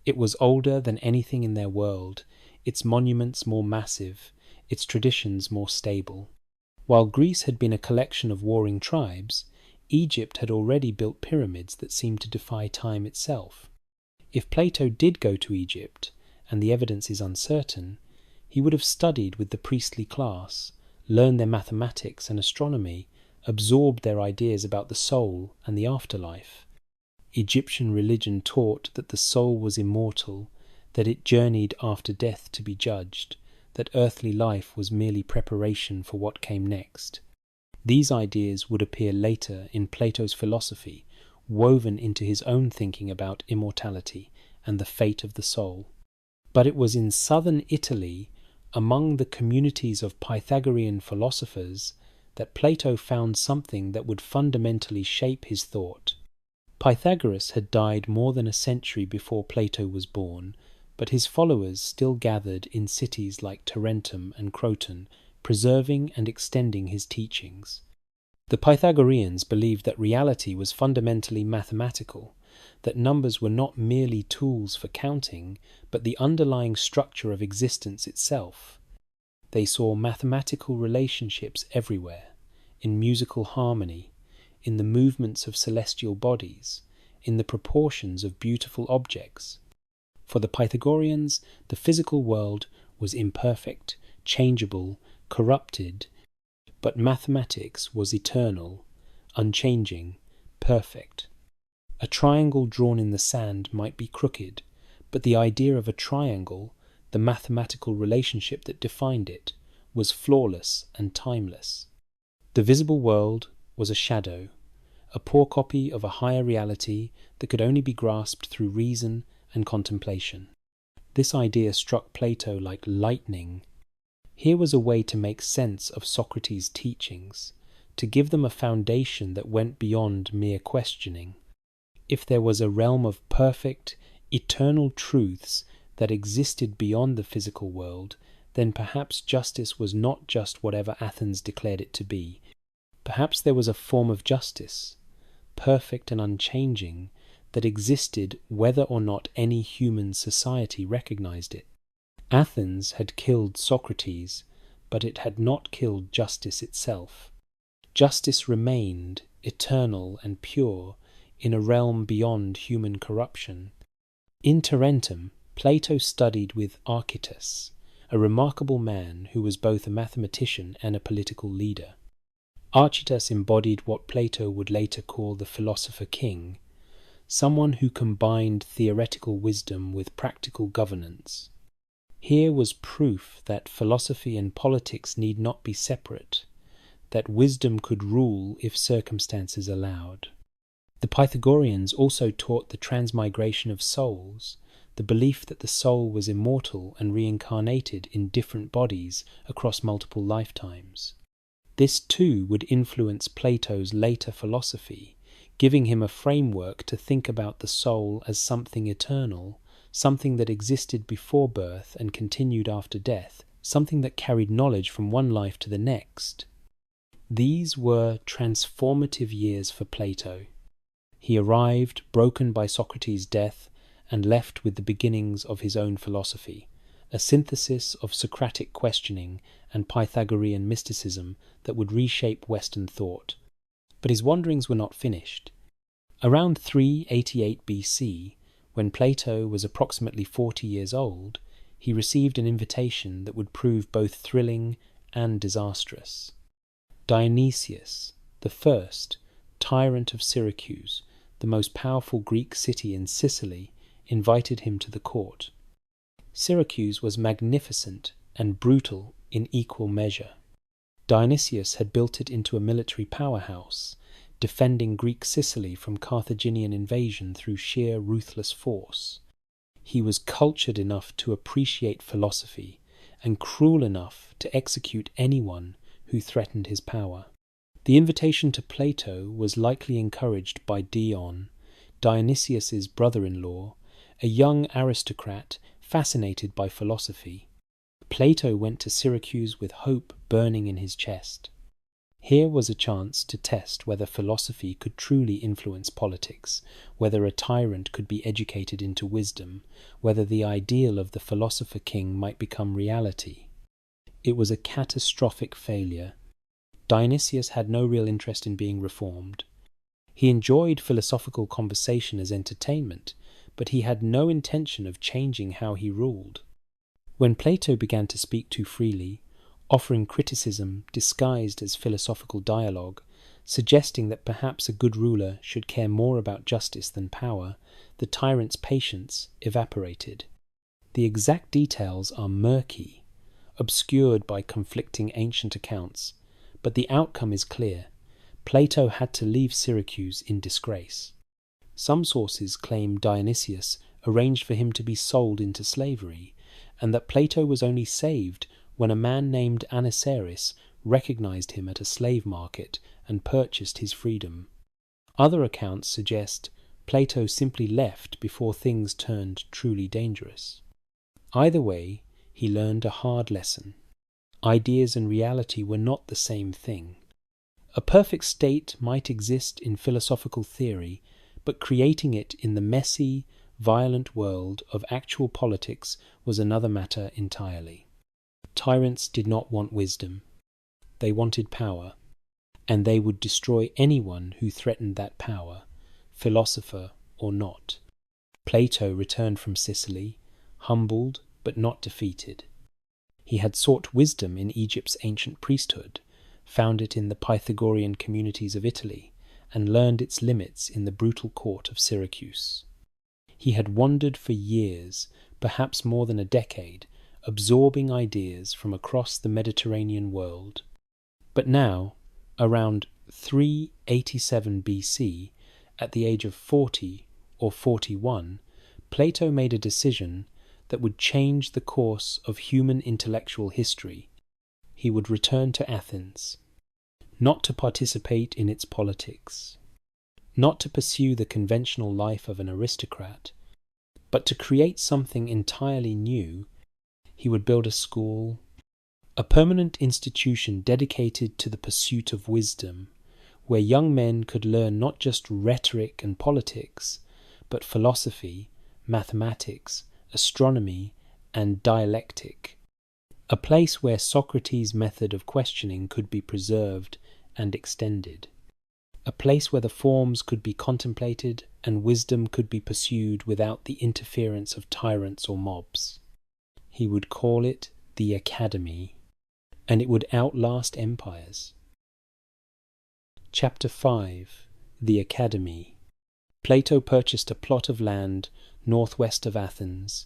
It was older than anything in their world, its monuments more massive, its traditions more stable. While Greece had been a collection of warring tribes, Egypt had already built pyramids that seemed to defy time itself. If Plato did go to Egypt, and the evidence is uncertain, he would have studied with the priestly class, learned their mathematics and astronomy, absorbed their ideas about the soul and the afterlife. Egyptian religion taught that the soul was immortal, that it journeyed after death to be judged, that earthly life was merely preparation for what came next. These ideas would appear later in Plato's philosophy, woven into his own thinking about immortality and the fate of the soul. But it was in southern Italy, among the communities of Pythagorean philosophers, that Plato found something that would fundamentally shape his thought. Pythagoras had died more than a century before Plato was born, but his followers still gathered in cities like Tarentum and Croton, preserving and extending his teachings. The Pythagoreans believed that reality was fundamentally mathematical, that numbers were not merely tools for counting, but the underlying structure of existence itself. They saw mathematical relationships everywhere, in musical harmony, in the movements of celestial bodies, in the proportions of beautiful objects. For the Pythagoreans, the physical world was imperfect, changeable, corrupted, but mathematics was eternal, unchanging, perfect. A triangle drawn in the sand might be crooked, but the idea of a triangle, the mathematical relationship that defined it, was flawless and timeless. The visible world was a shadow, a poor copy of a higher reality that could only be grasped through reason and contemplation. This idea struck Plato like lightning. Here was a way to make sense of Socrates' teachings, to give them a foundation that went beyond mere questioning. If there was a realm of perfect, eternal truths that existed beyond the physical world, then perhaps justice was not just whatever Athens declared it to be. Perhaps there was a form of justice, perfect and unchanging, that existed whether or not any human society recognized it. Athens had killed Socrates, but it had not killed justice itself. Justice remained, eternal and pure, in a realm beyond human corruption. In Tarentum, Plato studied with Archytas, a remarkable man who was both a mathematician and a political leader. Archytas embodied what Plato would later call the philosopher king, someone who combined theoretical wisdom with practical governance. Here was proof that philosophy and politics need not be separate, that wisdom could rule if circumstances allowed. The Pythagoreans also taught the transmigration of souls, the belief that the soul was immortal and reincarnated in different bodies across multiple lifetimes. This too would influence Plato's later philosophy, giving him a framework to think about the soul as something eternal, something that existed before birth and continued after death, something that carried knowledge from one life to the next. These were transformative years for Plato. He arrived, broken by Socrates' death, and left with the beginnings of his own philosophy, a synthesis of Socratic questioning and Pythagorean mysticism that would reshape Western thought. But his wanderings were not finished. Around 388 BC, when Plato was approximately 40 years old, he received an invitation that would prove both thrilling and disastrous. Dionysius, the first, tyrant of Syracuse, the most powerful Greek city in Sicily, invited him to the court. Syracuse was magnificent and brutal in equal measure. Dionysius had built it into a military powerhouse, defending Greek Sicily from Carthaginian invasion through sheer ruthless force. He was cultured enough to appreciate philosophy, and cruel enough to execute anyone who threatened his power. The invitation to Plato was likely encouraged by Dion, Dionysius's brother-in-law, a young aristocrat fascinated by philosophy. Plato went to Syracuse with hope burning in his chest. Here was a chance to test whether philosophy could truly influence politics, whether a tyrant could be educated into wisdom, whether the ideal of the philosopher king might become reality. It was a catastrophic failure. Dionysius had no real interest in being reformed. He enjoyed philosophical conversation as entertainment, but he had no intention of changing how he ruled. When Plato began to speak too freely, offering criticism disguised as philosophical dialogue, suggesting that perhaps a good ruler should care more about justice than power, the tyrant's patience evaporated. The exact details are murky, obscured by conflicting ancient accounts, but the outcome is clear. Plato had to leave Syracuse in disgrace. Some sources claim Dionysius arranged for him to be sold into slavery, and that Plato was only saved when a man named Aniceris recognized him at a slave market and purchased his freedom. Other accounts suggest Plato simply left before things turned truly dangerous. Either way, he learned a hard lesson. Ideas and reality were not the same thing. A perfect state might exist in philosophical theory, but creating it in the messy, violent world of actual politics was another matter entirely. Tyrants did not want wisdom. They wanted power, and they would destroy anyone who threatened that power, philosopher or not. Plato returned from Sicily, humbled but not defeated. He had sought wisdom in Egypt's ancient priesthood, found it in the Pythagorean communities of Italy, and learned its limits in the brutal court of Syracuse. He had wandered for years, perhaps more than a decade, absorbing ideas from across the Mediterranean world. But now, around 387 BC, at the age of 40 or 41, Plato made a decision that would change the course of human intellectual history. He would return to Athens, not to participate in its politics, not to pursue the conventional life of an aristocrat, but to create something entirely new. He would build a school, a permanent institution dedicated to the pursuit of wisdom, where young men could learn not just rhetoric and politics, but philosophy, mathematics, astronomy, and dialectic. A place where Socrates' method of questioning could be preserved and extended. A place where the forms could be contemplated and wisdom could be pursued without the interference of tyrants or mobs. He would call it the Academy, and it would outlast empires. Chapter 5. The Academy. Plato purchased a plot of land northwest of Athens,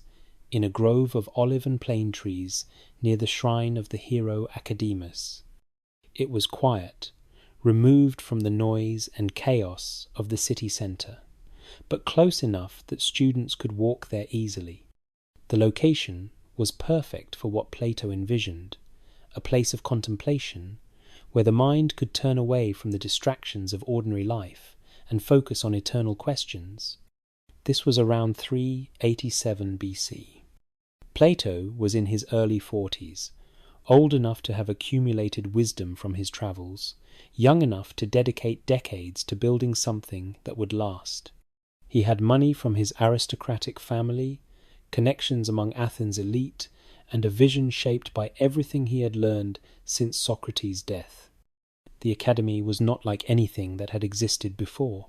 in a grove of olive and plane trees near the shrine of the hero Academus. It was quiet, removed from the noise and chaos of the city centre, but close enough that students could walk there easily. The location was perfect for what Plato envisioned, a place of contemplation, where the mind could turn away from the distractions of ordinary life and focus on eternal questions. This was around 387 BC. Plato was in his early 40s, old enough to have accumulated wisdom from his travels, young enough to dedicate decades to building something that would last. He had money from his aristocratic family, connections among Athens' elite, and a vision shaped by everything he had learned since Socrates' death. The Academy was not like anything that had existed before.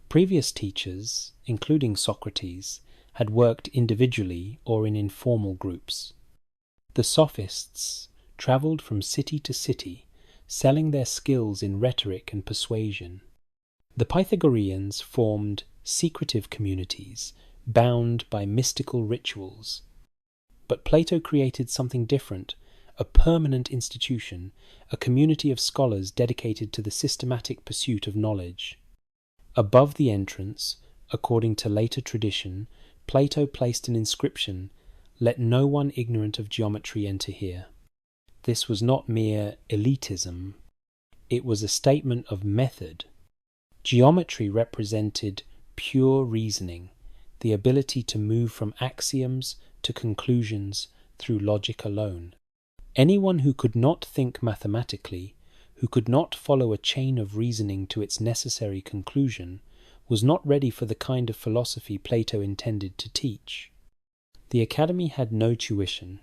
Previous teachers, including Socrates, had worked individually or in informal groups. The sophists travelled from city to city, selling their skills in rhetoric and persuasion. The Pythagoreans formed secretive communities, bound by mystical rituals. But Plato created something different, a permanent institution, a community of scholars dedicated to the systematic pursuit of knowledge. Above the entrance, according to later tradition, Plato placed an inscription, "Let no one ignorant of geometry enter here." This was not mere elitism, it was a statement of method. Geometry represented pure reasoning, the ability to move from axioms to conclusions through logic alone. Anyone who could not think mathematically, who could not follow a chain of reasoning to its necessary conclusion, was not ready for the kind of philosophy Plato intended to teach. The Academy had no tuition.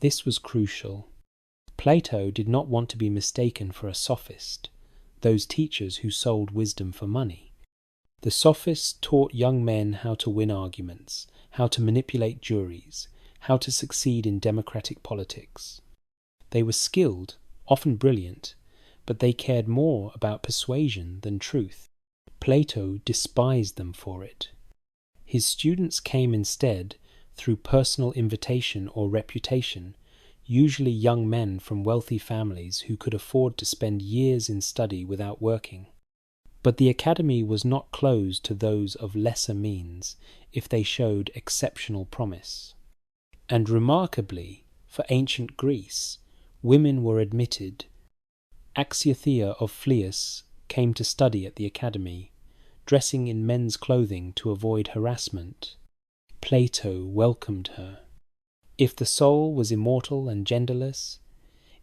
This was crucial. Plato did not want to be mistaken for a sophist, those teachers who sold wisdom for money. The sophists taught young men how to win arguments, how to manipulate juries, how to succeed in democratic politics. They were skilled, often brilliant, but they cared more about persuasion than truth. Plato despised them for it. His students came instead through personal invitation or reputation, usually young men from wealthy families who could afford to spend years in study without working. But the Academy was not closed to those of lesser means if they showed exceptional promise. And remarkably, for ancient Greece, women were admitted. Axiothea of Phlius came to study at the Academy, dressing in men's clothing to avoid harassment. Plato welcomed her. If the soul was immortal and genderless,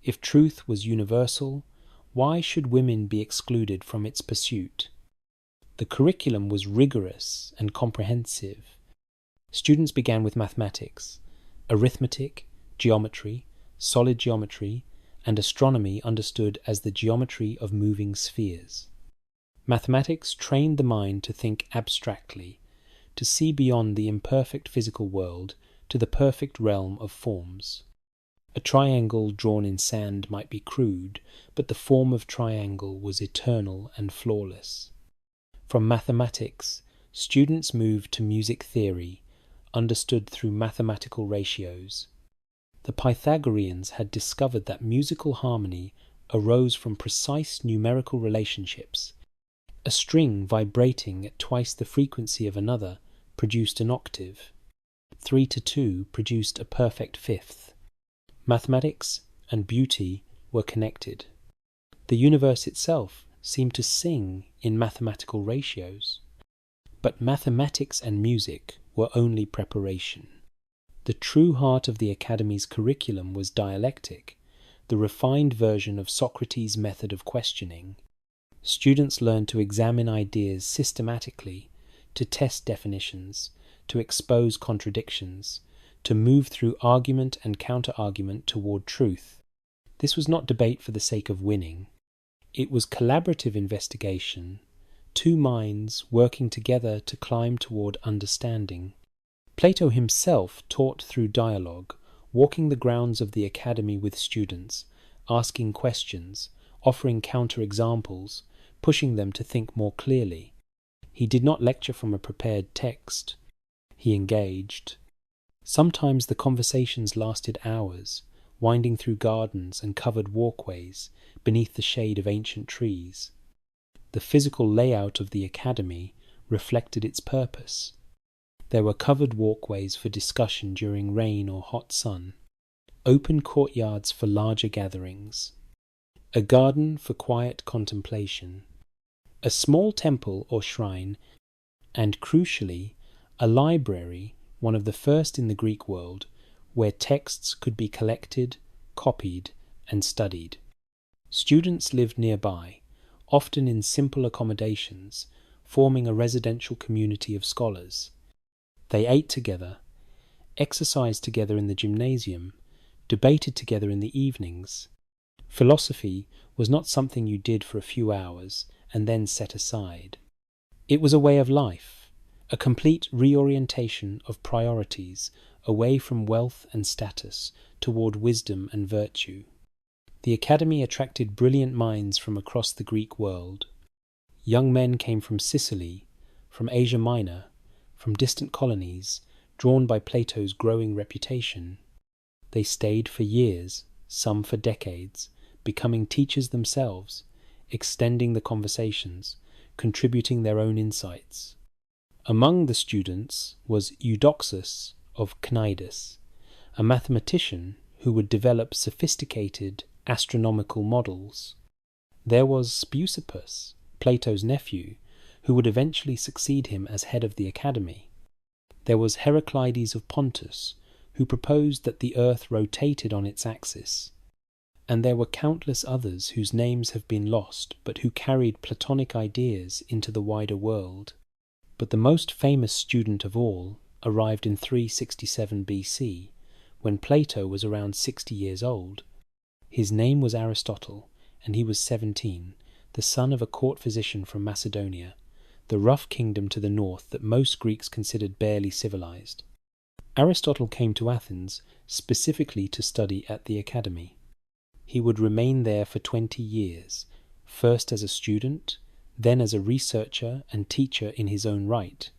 if truth was universal, why should women be excluded from its pursuit? The curriculum was rigorous and comprehensive. Students began with mathematics, arithmetic, geometry, solid geometry, and astronomy understood as the geometry of moving spheres. Mathematics trained the mind to think abstractly, to see beyond the imperfect physical world to the perfect realm of forms. A triangle drawn in sand might be crude, but the form of triangle was eternal and flawless. From mathematics, students moved to music theory, understood through mathematical ratios. The Pythagoreans had discovered that musical harmony arose from precise numerical relationships. A string vibrating at twice the frequency of another produced an octave. 3 to 2 produced a perfect fifth. Mathematics and beauty were connected. The universe itself seemed to sing in mathematical ratios. But mathematics and music were only preparation. The true heart of the Academy's curriculum was dialectic, the refined version of Socrates' method of questioning. Students learned to examine ideas systematically, to test definitions, to expose contradictions, to move through argument and counter-argument toward truth. This was not debate for the sake of winning. It was collaborative investigation, two minds working together to climb toward understanding. Plato himself taught through dialogue, walking the grounds of the Academy with students, asking questions, offering counter-examples, pushing them to think more clearly. He did not lecture from a prepared text. He engaged. Sometimes the conversations lasted hours, winding through gardens and covered walkways beneath the shade of ancient trees. The physical layout of the Academy reflected its purpose. There were covered walkways for discussion during rain or hot sun, open courtyards for larger gatherings, a garden for quiet contemplation, a small temple or shrine, and crucially, a library, one of the first in the Greek world, where texts could be collected, copied, and studied. Students lived nearby, often in simple accommodations, forming a residential community of scholars. They ate together, exercised together in the gymnasium, debated together in the evenings. Philosophy was not something you did for a few hours and then set aside. It was a way of life, a complete reorientation of priorities away from wealth and status toward wisdom and virtue. The Academy attracted brilliant minds from across the Greek world. Young men came from Sicily, from Asia Minor, from distant colonies, drawn by Plato's growing reputation. They stayed for years, some for decades, becoming teachers themselves, extending the conversations, contributing their own insights. Among the students was Eudoxus of Cnidus, a mathematician who would develop sophisticated astronomical models. There was Speusippus, Plato's nephew, who would eventually succeed him as head of the academy. There was Heraclides of Pontus, who proposed that the earth rotated on its axis. And there were countless others whose names have been lost, but who carried Platonic ideas into the wider world. But the most famous student of all arrived in 367 BC, when Plato was around 60 years old. His name was Aristotle, and he was 17, the son of a court physician from Macedonia, the rough kingdom to the north that most Greeks considered barely civilized. Aristotle came to Athens specifically to study at the academy. He would remain there for 20 years, first as a student, then as a researcher and teacher in his own right.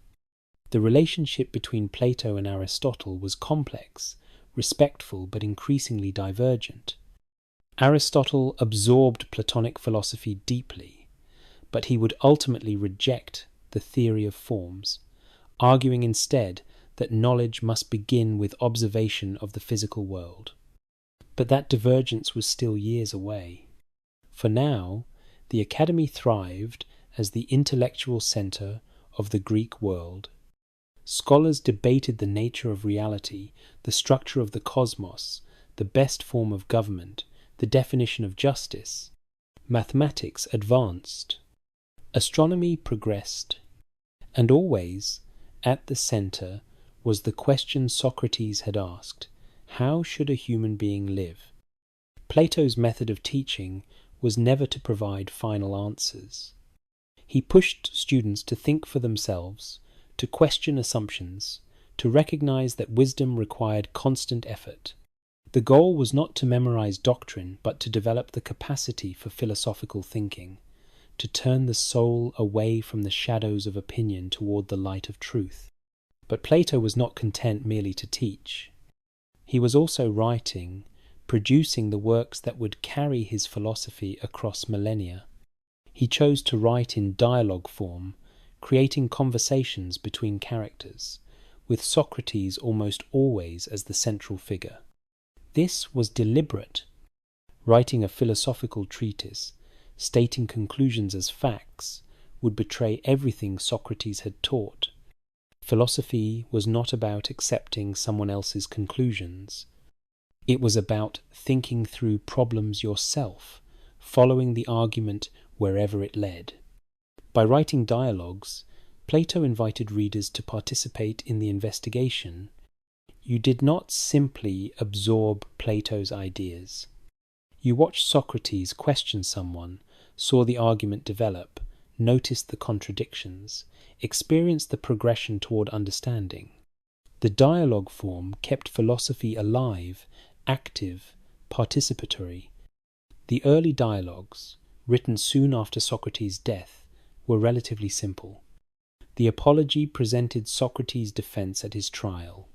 The relationship between Plato and Aristotle was complex, respectful, but increasingly divergent. Aristotle absorbed Platonic philosophy deeply, but he would ultimately reject the theory of forms, arguing instead that knowledge must begin with observation of the physical world. But that divergence was still years away. For now, the academy thrived as the intellectual centre of the Greek world. Scholars debated the nature of reality, the structure of the cosmos, the best form of government, the definition of justice. Mathematics advanced. Astronomy progressed. And always, at the centre, was the question Socrates had asked: how should a human being live? Plato's method of teaching was never to provide final answers. He pushed students to think for themselves, to question assumptions, to recognize that wisdom required constant effort. The goal was not to memorize doctrine, but to develop the capacity for philosophical thinking, to turn the soul away from the shadows of opinion toward the light of truth. But Plato was not content merely to teach. He was also writing, producing the works that would carry his philosophy across millennia. He chose to write in dialogue form, creating conversations between characters, with Socrates almost always as the central figure. This was deliberate. Writing a philosophical treatise, stating conclusions as facts, would betray everything Socrates had taught. Philosophy was not about accepting someone else's conclusions. It was about thinking through problems yourself, following the argument wherever it led. By writing dialogues, Plato invited readers to participate in the investigation. You did not simply absorb Plato's ideas. You watched Socrates question someone, saw the argument develop, noticed the contradictions, experienced the progression toward understanding. The dialogue form kept philosophy alive, active, participatory. The early dialogues, written soon after Socrates' death, were relatively simple. The Apology presented Socrates' defense at his trial.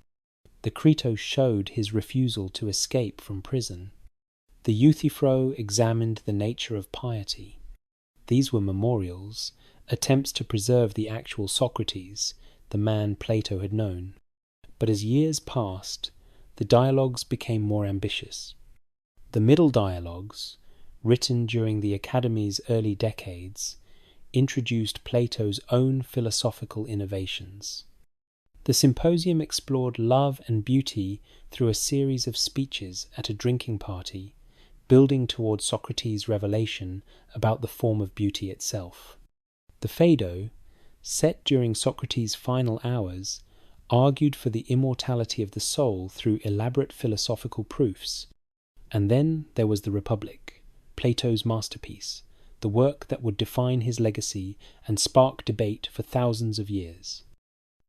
The Crito showed his refusal to escape from prison. The Euthyphro examined the nature of piety. These were memorials, attempts to preserve the actual Socrates, the man Plato had known. But as years passed, the dialogues became more ambitious. The middle dialogues, written during the Academy's early decades, introduced Plato's own philosophical innovations. The symposium explored love and beauty through a series of speeches at a drinking party, building toward Socrates' revelation about the form of beauty itself. The Phaedo, set during Socrates' final hours, argued for the immortality of the soul through elaborate philosophical proofs. And then there was the Republic, Plato's masterpiece, the work that would define his legacy and spark debate for thousands of years.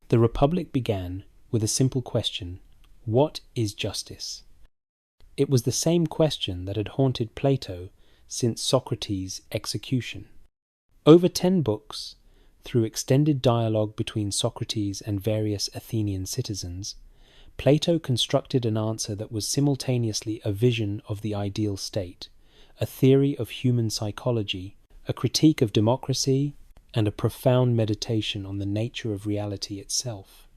The Republic began with a simple question: what is justice? It was the same question that had haunted Plato since Socrates' execution. Over 10 books, through extended dialogue between Socrates and various Athenian citizens, Plato constructed an answer that was simultaneously a vision of the ideal state, a theory of human psychology, a critique of democracy, and a profound meditation on the nature of reality itself.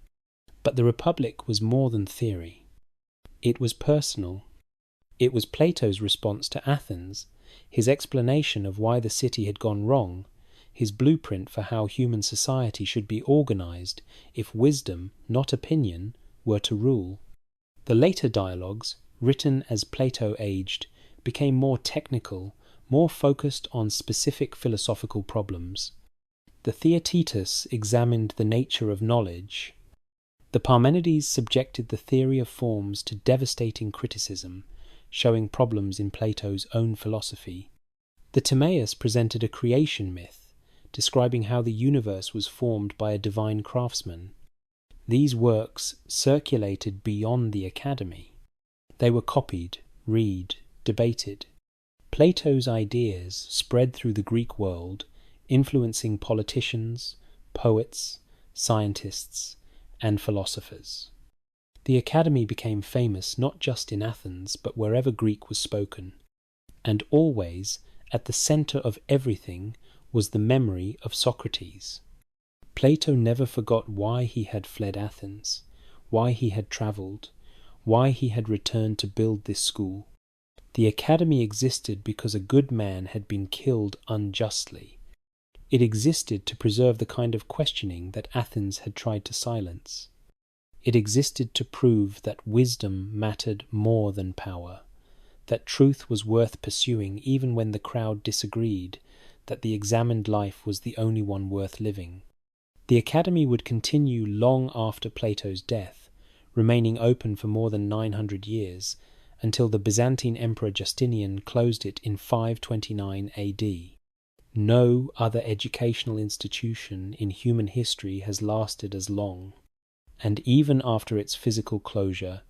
But the Republic was more than theory. It was personal. It was Plato's response to Athens, his explanation of why the city had gone wrong, his blueprint for how human society should be organized if wisdom, not opinion, were to rule. The later dialogues, written as Plato aged, became more technical, more focused on specific philosophical problems. The Theaetetus examined the nature of knowledge. The Parmenides subjected the theory of forms to devastating criticism, showing problems in Plato's own philosophy. The Timaeus presented a creation myth, describing how the universe was formed by a divine craftsman. These works circulated beyond the academy. They were copied, read, debated. Plato's ideas spread through the Greek world, influencing politicians, poets, scientists, and philosophers. The academy became famous not just in Athens, but wherever Greek was spoken. And always, at the center of everything, was the memory of Socrates. Plato never forgot why he had fled Athens, why he had travelled, why he had returned to build this school. The academy existed because a good man had been killed unjustly. It existed to preserve the kind of questioning that Athens had tried to silence. It existed to prove that wisdom mattered more than power, that truth was worth pursuing even when the crowd disagreed, that the examined life was the only one worth living. The academy would continue long after Plato's death, remaining open for more than 900 years, until the Byzantine Emperor Justinian closed it in 529 AD. No other educational institution in human history has lasted as long, and even after its physical closure,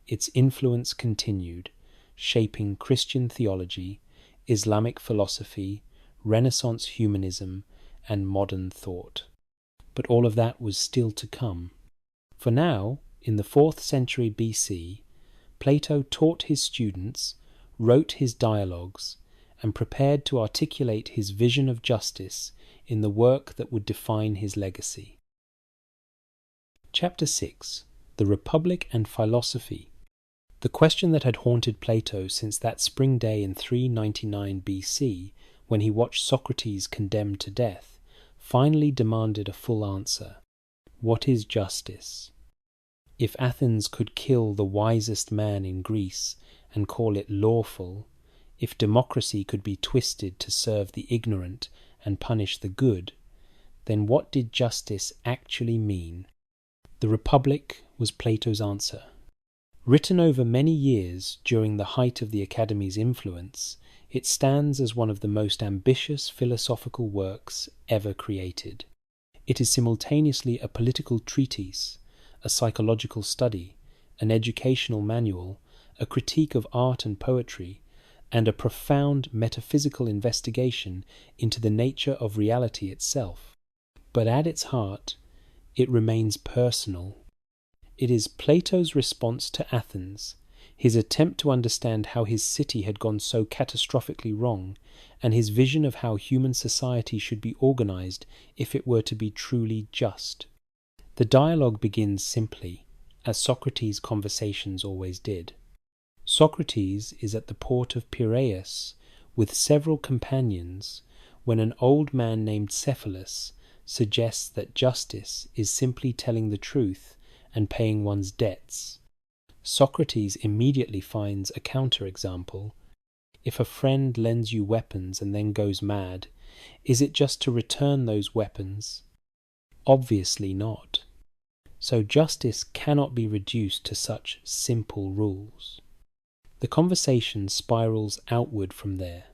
its influence continued, shaping Christian theology, Islamic philosophy, Renaissance humanism, and modern thought. But all of that was still to come. For now, in the 4th century BC, Plato taught his students, wrote his dialogues, and prepared to articulate his vision of justice in the work that would define his legacy. Chapter 6. The Republic and Philosophy. The question that had haunted Plato since that spring day in 399 BC, when he watched Socrates condemned to death, finally demanded a full answer. What is justice? If Athens could kill the wisest man in Greece and call it lawful, if democracy could be twisted to serve the ignorant and punish the good, then what did justice actually mean? The Republic was Plato's answer. Written over many years during the height of the Academy's influence, it stands as one of the most ambitious philosophical works ever created. It is simultaneously a political treatise, a psychological study, an educational manual, a critique of art and poetry, and a profound metaphysical investigation into the nature of reality itself. But at its heart, it remains personal. It is Plato's response to Athens, his attempt to understand how his city had gone so catastrophically wrong, and his vision of how human society should be organized if it were to be truly just. The dialogue begins simply, as Socrates' conversations always did. Socrates is at the port of Piraeus with several companions when an old man named Cephalus suggests that justice is simply telling the truth and paying one's debts. Socrates immediately finds a counterexample. If a friend lends you weapons and then goes mad, is it just to return those weapons? Obviously not. So justice cannot be reduced to such simple rules. The conversation spirals outward from there.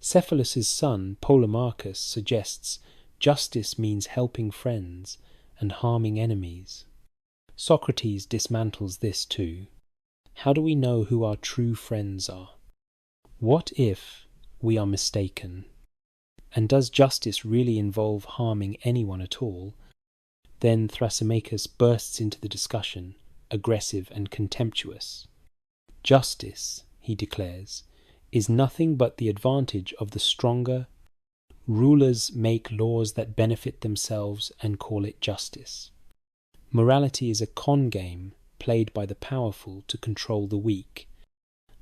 Cephalus's son, Polemarchus, suggests justice means helping friends and harming enemies. Socrates dismantles this too. How do we know who our true friends are? What if we are mistaken? And does justice really involve harming anyone at all? Then Thrasymachus bursts into the discussion, aggressive and contemptuous. Justice, he declares, is nothing but the advantage of the stronger. Rulers make laws that benefit themselves and call it justice. Morality is a con game played by the powerful to control the weak.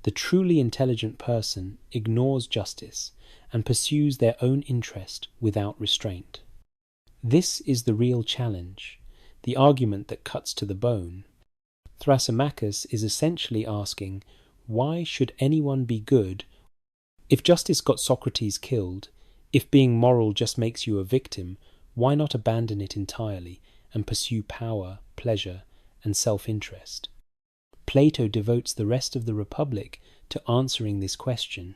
The truly intelligent person ignores justice and pursues their own interest without restraint. This is the real challenge, the argument that cuts to the bone. Thrasymachus is essentially asking, why should anyone be good? If justice got Socrates killed, if being moral just makes you a victim, why not abandon it entirely and pursue power, pleasure, and self-interest? Plato devotes the rest of the Republic to answering this question,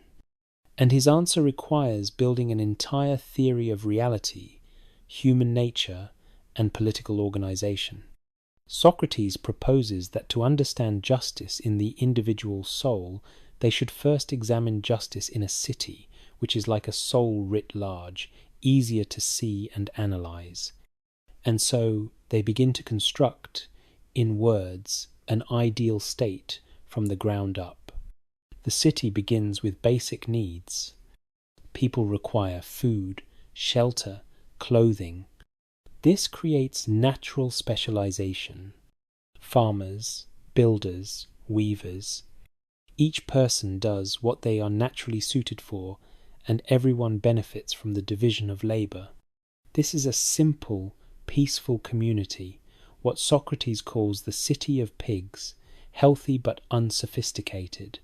and his answer requires building an entire theory of reality, human nature, and political organization. Socrates proposes that to understand justice in the individual soul, they should first examine justice in a city, which is like a soul writ large, easier to see and analyze. And so they begin to construct, in words, an ideal state from the ground up. The city begins with basic needs. People require food, shelter, clothing. This creates natural specialization. Farmers, builders, weavers. Each person does what they are naturally suited for, and everyone benefits from the division of labor. This is a simple, peaceful community, what Socrates calls the city of pigs, healthy but unsophisticated.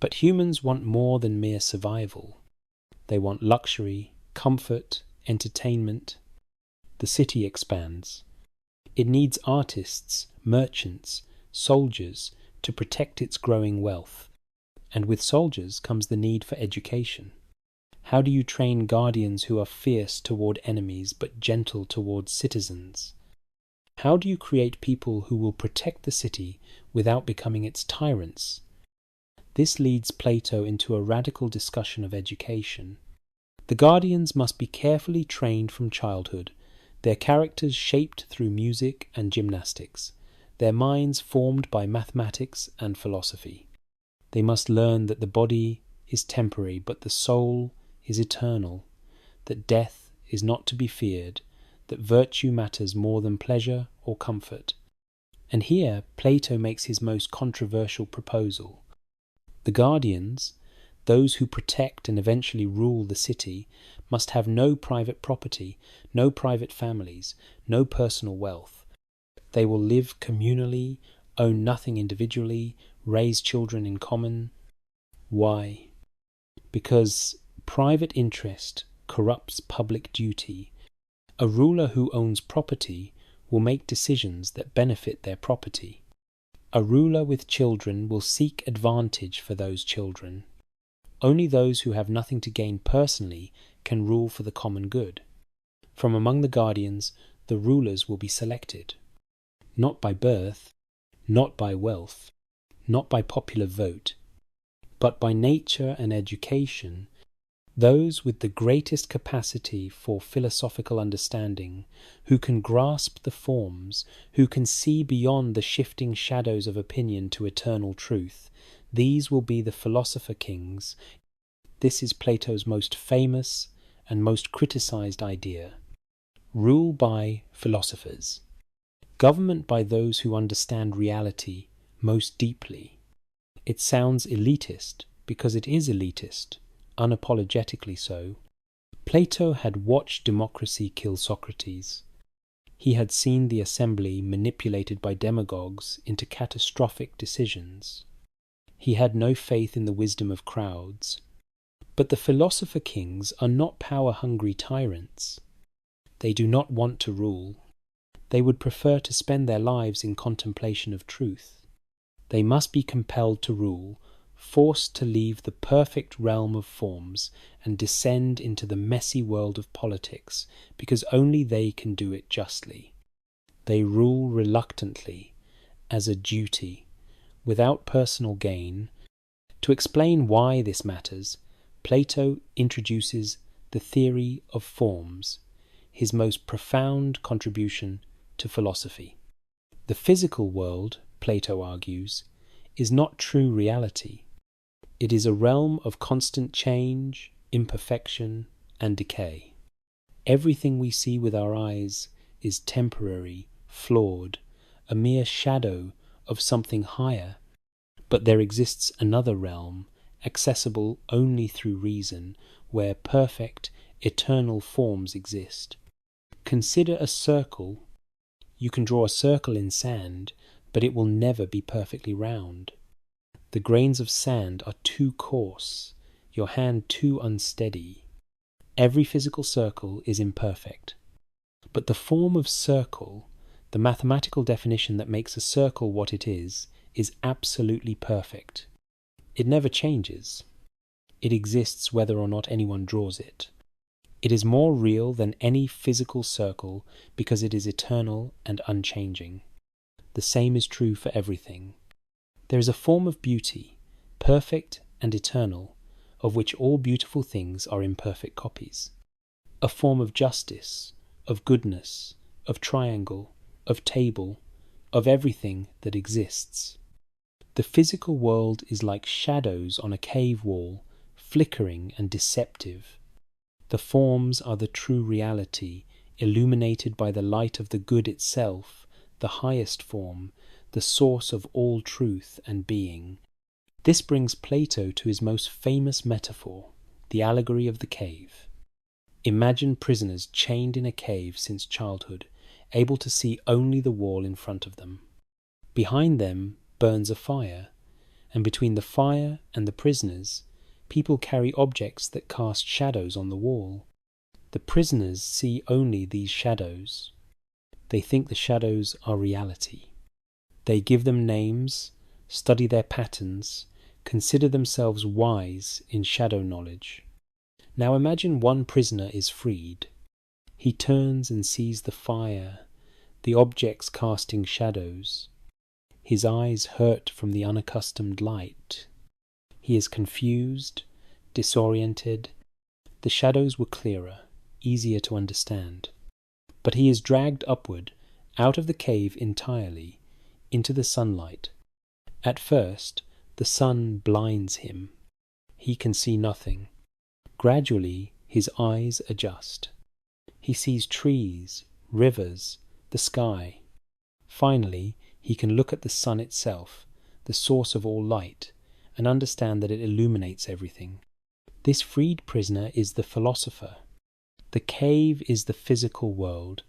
But humans want more than mere survival. They want luxury, comfort, entertainment. The city expands. It needs artists, merchants, soldiers to protect its growing wealth. And with soldiers comes the need for education. How do you train guardians who are fierce toward enemies but gentle towards citizens? How do you create people who will protect the city without becoming its tyrants? This leads Plato into a radical discussion of education. The guardians must be carefully trained from childhood, their characters shaped through music and gymnastics, their minds formed by mathematics and philosophy. They must learn that the body is temporary, but the soul is eternal, that death is not to be feared, that virtue matters more than pleasure or comfort. And here Plato makes his most controversial proposal. The guardians, those who protect and eventually rule the city, must have no private property, no private families, no personal wealth. They will live communally, own nothing individually, raise children in common. Why? Because private interest corrupts public duty. A ruler who owns property will make decisions that benefit their property. A ruler with children will seek advantage for those children. Only those who have nothing to gain personally can rule for the common good. From among the guardians, the rulers will be selected. Not by birth, not by wealth, not by popular vote, but by nature and education. Those with the greatest capacity for philosophical understanding, who can grasp the forms, who can see beyond the shifting shadows of opinion to eternal truth, these will be the philosopher kings. This is Plato's most famous and most criticized idea. Rule by philosophers. Government by those who understand reality most deeply. It sounds elitist because it is elitist, unapologetically so. Plato had watched democracy kill Socrates. He had seen the assembly manipulated by demagogues into catastrophic decisions. He had no faith in the wisdom of crowds. But the philosopher kings are not power-hungry tyrants. They do not want to rule. They would prefer to spend their lives in contemplation of truth. They must be compelled to rule, forced to leave the perfect realm of forms and descend into the messy world of politics, because only they can do it justly. They rule reluctantly, as a duty, without personal gain. To explain why this matters, Plato introduces the theory of forms, his most profound contribution to philosophy. The physical world, Plato argues, is not true reality. It is a realm of constant change, imperfection, and decay. Everything we see with our eyes is temporary, flawed, a mere shadow of something higher. But there exists another realm, accessible only through reason, where perfect, eternal forms exist. Consider a circle. You can draw a circle in sand, but it will never be perfectly round. The grains of sand are too coarse, your hand too unsteady. Every physical circle is imperfect. But the form of circle, the mathematical definition that makes a circle what it is absolutely perfect. It never changes. It exists whether or not anyone draws it. It is more real than any physical circle because it is eternal and unchanging. The same is true for everything. There is a form of beauty, perfect and eternal, of which all beautiful things are imperfect copies. A form of justice, of goodness, of triangle, of table, of everything that exists. The physical world is like shadows on a cave wall, flickering and deceptive. The forms are the true reality, illuminated by the light of the good itself, the highest form, the source of all truth and being. This brings Plato to his most famous metaphor, the allegory of the cave. Imagine prisoners chained in a cave since childhood, able to see only the wall in front of them. Behind them burns a fire, and between the fire and the prisoners, people carry objects that cast shadows on the wall. The prisoners see only these shadows. They think the shadows are reality. They give them names, study their patterns, consider themselves wise in shadow knowledge. Now imagine one prisoner is freed. He turns and sees the fire, the objects casting shadows. His eyes hurt from the unaccustomed light. He is confused, disoriented. The shadows were clearer, easier to understand. But he is dragged upward, out of the cave entirely, into the sunlight. At first, the sun blinds him. He can see nothing. Gradually, his eyes adjust. He sees trees, rivers, the sky. Finally, he can look at the sun itself, the source of all light, and understand that it illuminates everything. This freed prisoner is the philosopher. The cave is the physical world.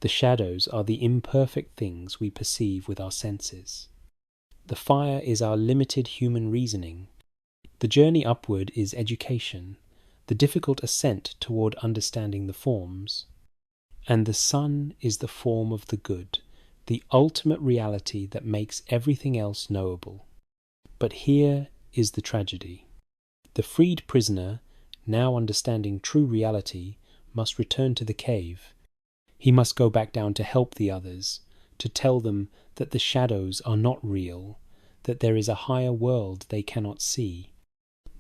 The shadows are the imperfect things we perceive with our senses. The fire is our limited human reasoning. The journey upward is education, the difficult ascent toward understanding the forms. And the sun is the form of the good, the ultimate reality that makes everything else knowable. But here is the tragedy. The freed prisoner, now understanding true reality, must return to the cave. He must go back down to help the others, to tell them that the shadows are not real, that there is a higher world they cannot see.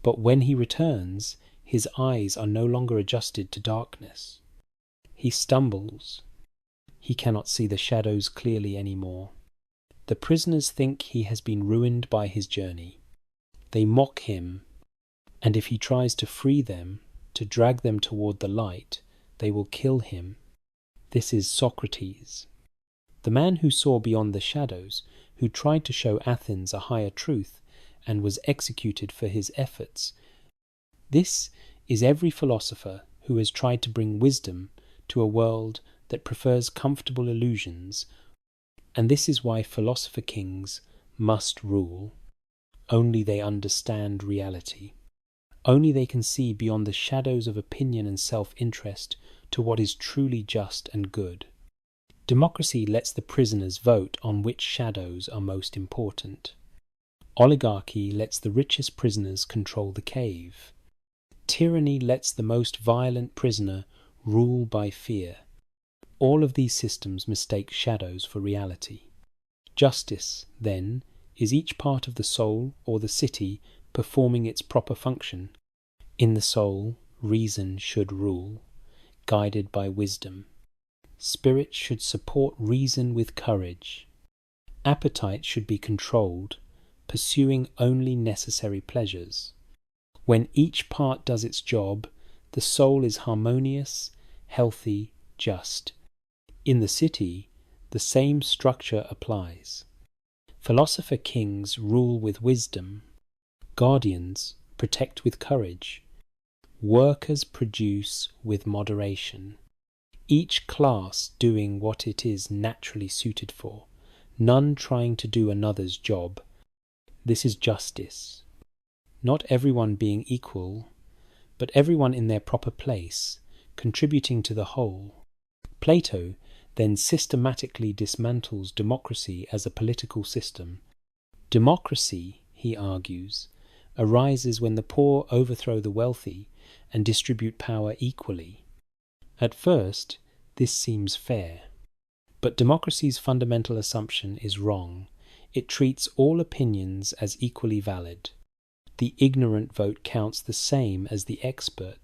But when he returns, his eyes are no longer adjusted to darkness. He stumbles. He cannot see the shadows clearly anymore. The prisoners think he has been ruined by his journey. They mock him, and if he tries to free them, to drag them toward the light, they will kill him. This is Socrates. The man who saw beyond the shadows, who tried to show Athens a higher truth, and was executed for his efforts. This is every philosopher who has tried to bring wisdom to a world that prefers comfortable illusions, and this is why philosopher kings must rule. Only they understand reality. Only they can see beyond the shadows of opinion and self-interest to what is truly just and good. Democracy lets the prisoners vote on which shadows are most important. Oligarchy lets the richest prisoners control the cave. Tyranny lets the most violent prisoner rule by fear. All of these systems mistake shadows for reality. Justice, then, is each part of the soul or the city performing its proper function. In the soul, reason should rule, guided by wisdom. Spirit should support reason with courage. Appetite should be controlled, pursuing only necessary pleasures. When each part does its job, the soul is harmonious, healthy, just. In the city, the same structure applies. Philosopher kings rule with wisdom, guardians protect with courage, workers produce with moderation, each class doing what it is naturally suited for, none trying to do another's job. This is justice. Not everyone being equal, but everyone in their proper place, contributing to the whole. Plato then systematically dismantles democracy as a political system. Democracy, he argues, arises when the poor overthrow the wealthy and distribute power equally. At first, this seems fair. But democracy's fundamental assumption is wrong. It treats all opinions as equally valid. The ignorant vote counts the same as the expert.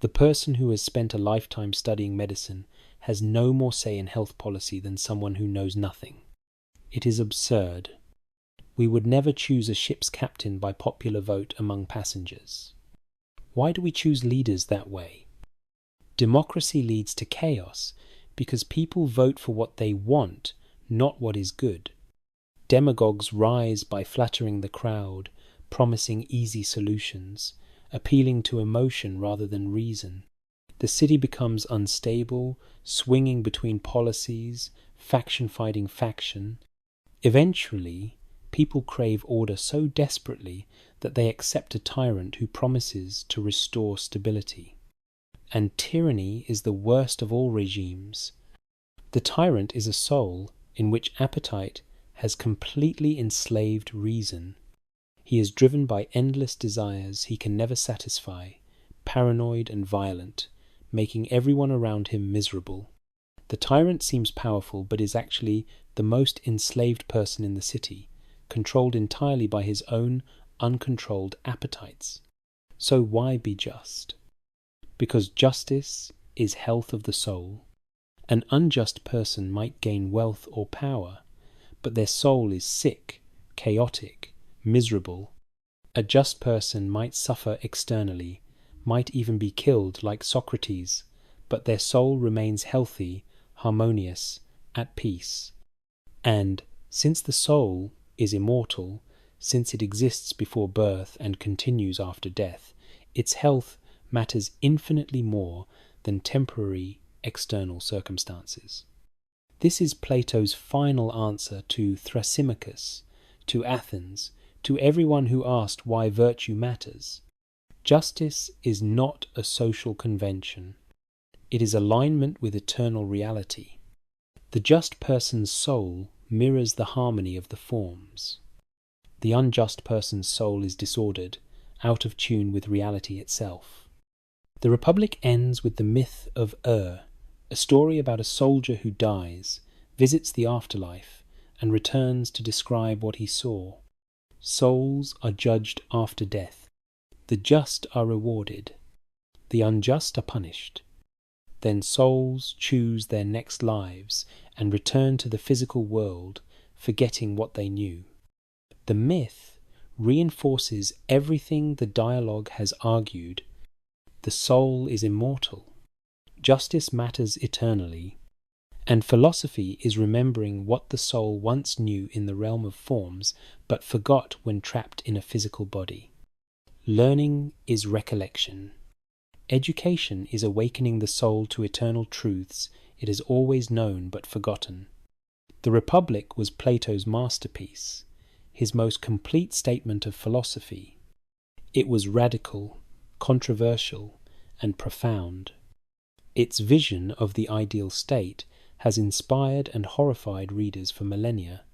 The person who has spent a lifetime studying medicine has no more say in health policy than someone who knows nothing. It is absurd. We would never choose a ship's captain by popular vote among passengers. Why do we choose leaders that way? Democracy leads to chaos because people vote for what they want, not what is good. Demagogues rise by flattering the crowd, promising easy solutions, appealing to emotion rather than reason. The city becomes unstable, swinging between policies, faction fighting faction. Eventually, people crave order so desperately that they accept a tyrant who promises to restore stability. And tyranny is the worst of all regimes. The tyrant is a soul in which appetite has completely enslaved reason. He is driven by endless desires he can never satisfy, paranoid and violent, making everyone around him miserable. The tyrant seems powerful, but is actually the most enslaved person in the city, controlled entirely by his own uncontrolled appetites. So why be just? Because justice is health of the soul. An unjust person might gain wealth or power, but their soul is sick, chaotic, miserable. A just person might suffer externally, might even be killed like Socrates, but their soul remains healthy, harmonious, at peace. And since the soul is immortal, since it exists before birth and continues after death, its health matters infinitely more than temporary external circumstances. This is Plato's final answer to Thrasymachus, to Athens, to everyone who asked why virtue matters. Justice is not a social convention. It is alignment with eternal reality. The just person's soul mirrors the harmony of the forms. The unjust person's soul is disordered, out of tune with reality itself. The Republic ends with the myth of a story about a soldier who dies, visits the afterlife, and returns to describe what he saw. Souls are judged after death. The just are rewarded. The unjust are punished. Then souls choose their next lives and return to the physical world, forgetting what they knew. The myth reinforces everything the dialogue has argued. The soul is immortal. Justice matters eternally. And philosophy is remembering what the soul once knew in the realm of forms, but forgot when trapped in a physical body. Learning is recollection. Education is awakening the soul to eternal truths it has always known but forgotten. The Republic was Plato's masterpiece, his most complete statement of philosophy. It was radical, controversial, and profound. Its vision of the ideal state has inspired and horrified readers for millennia.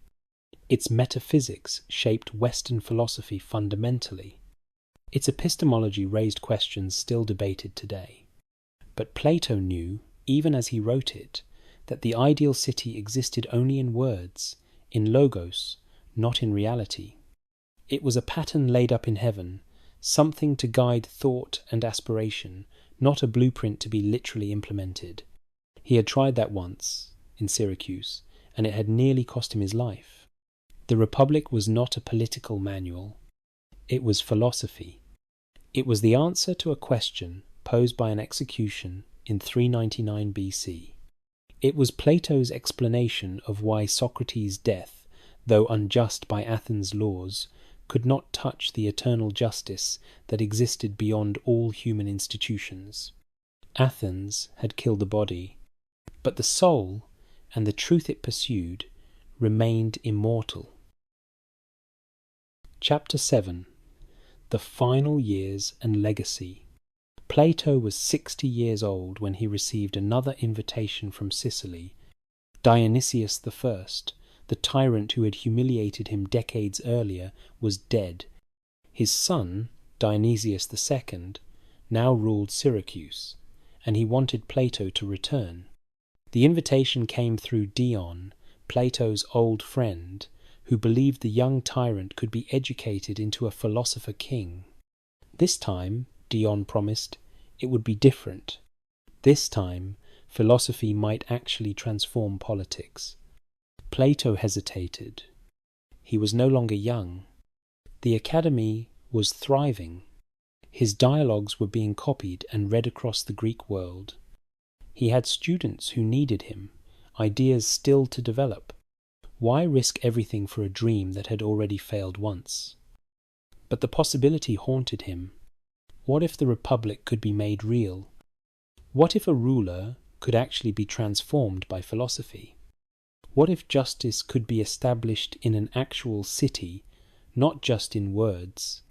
Its metaphysics shaped Western philosophy fundamentally. Its epistemology raised questions still debated today. But Plato knew, even as he wrote it, that the ideal city existed only in words, in logos, not in reality. It was a pattern laid up in heaven, something to guide thought and aspiration, not a blueprint to be literally implemented. He had tried that once, in Syracuse, and it had nearly cost him his life. The Republic was not a political manual. It was philosophy. It was the answer to a question posed by an execution in 399 BC. It was Plato's explanation of why Socrates' death though unjust by Athens' laws, could not touch the eternal justice that existed beyond all human institutions. Athens had killed the body, but the soul, and the truth it pursued, remained immortal. Chapter 7. The Final Years and Legacy. Plato was 60 years old when he received another invitation from Sicily. Dionysius I, the tyrant who had humiliated him decades earlier, was dead. His son, Dionysius II, now ruled Syracuse, and he wanted Plato to return. The invitation came through Dion, Plato's old friend, who believed the young tyrant could be educated into a philosopher king. This time, Dion promised, it would be different. This time, philosophy might actually transform politics. Plato hesitated. He was no longer young. The academy was thriving. His dialogues were being copied and read across the Greek world. He had students who needed him, ideas still to develop. Why risk everything for a dream that had already failed once? But the possibility haunted him. What if the Republic could be made real? What if a ruler could actually be transformed by philosophy? What if justice could be established in an actual city, not just in words?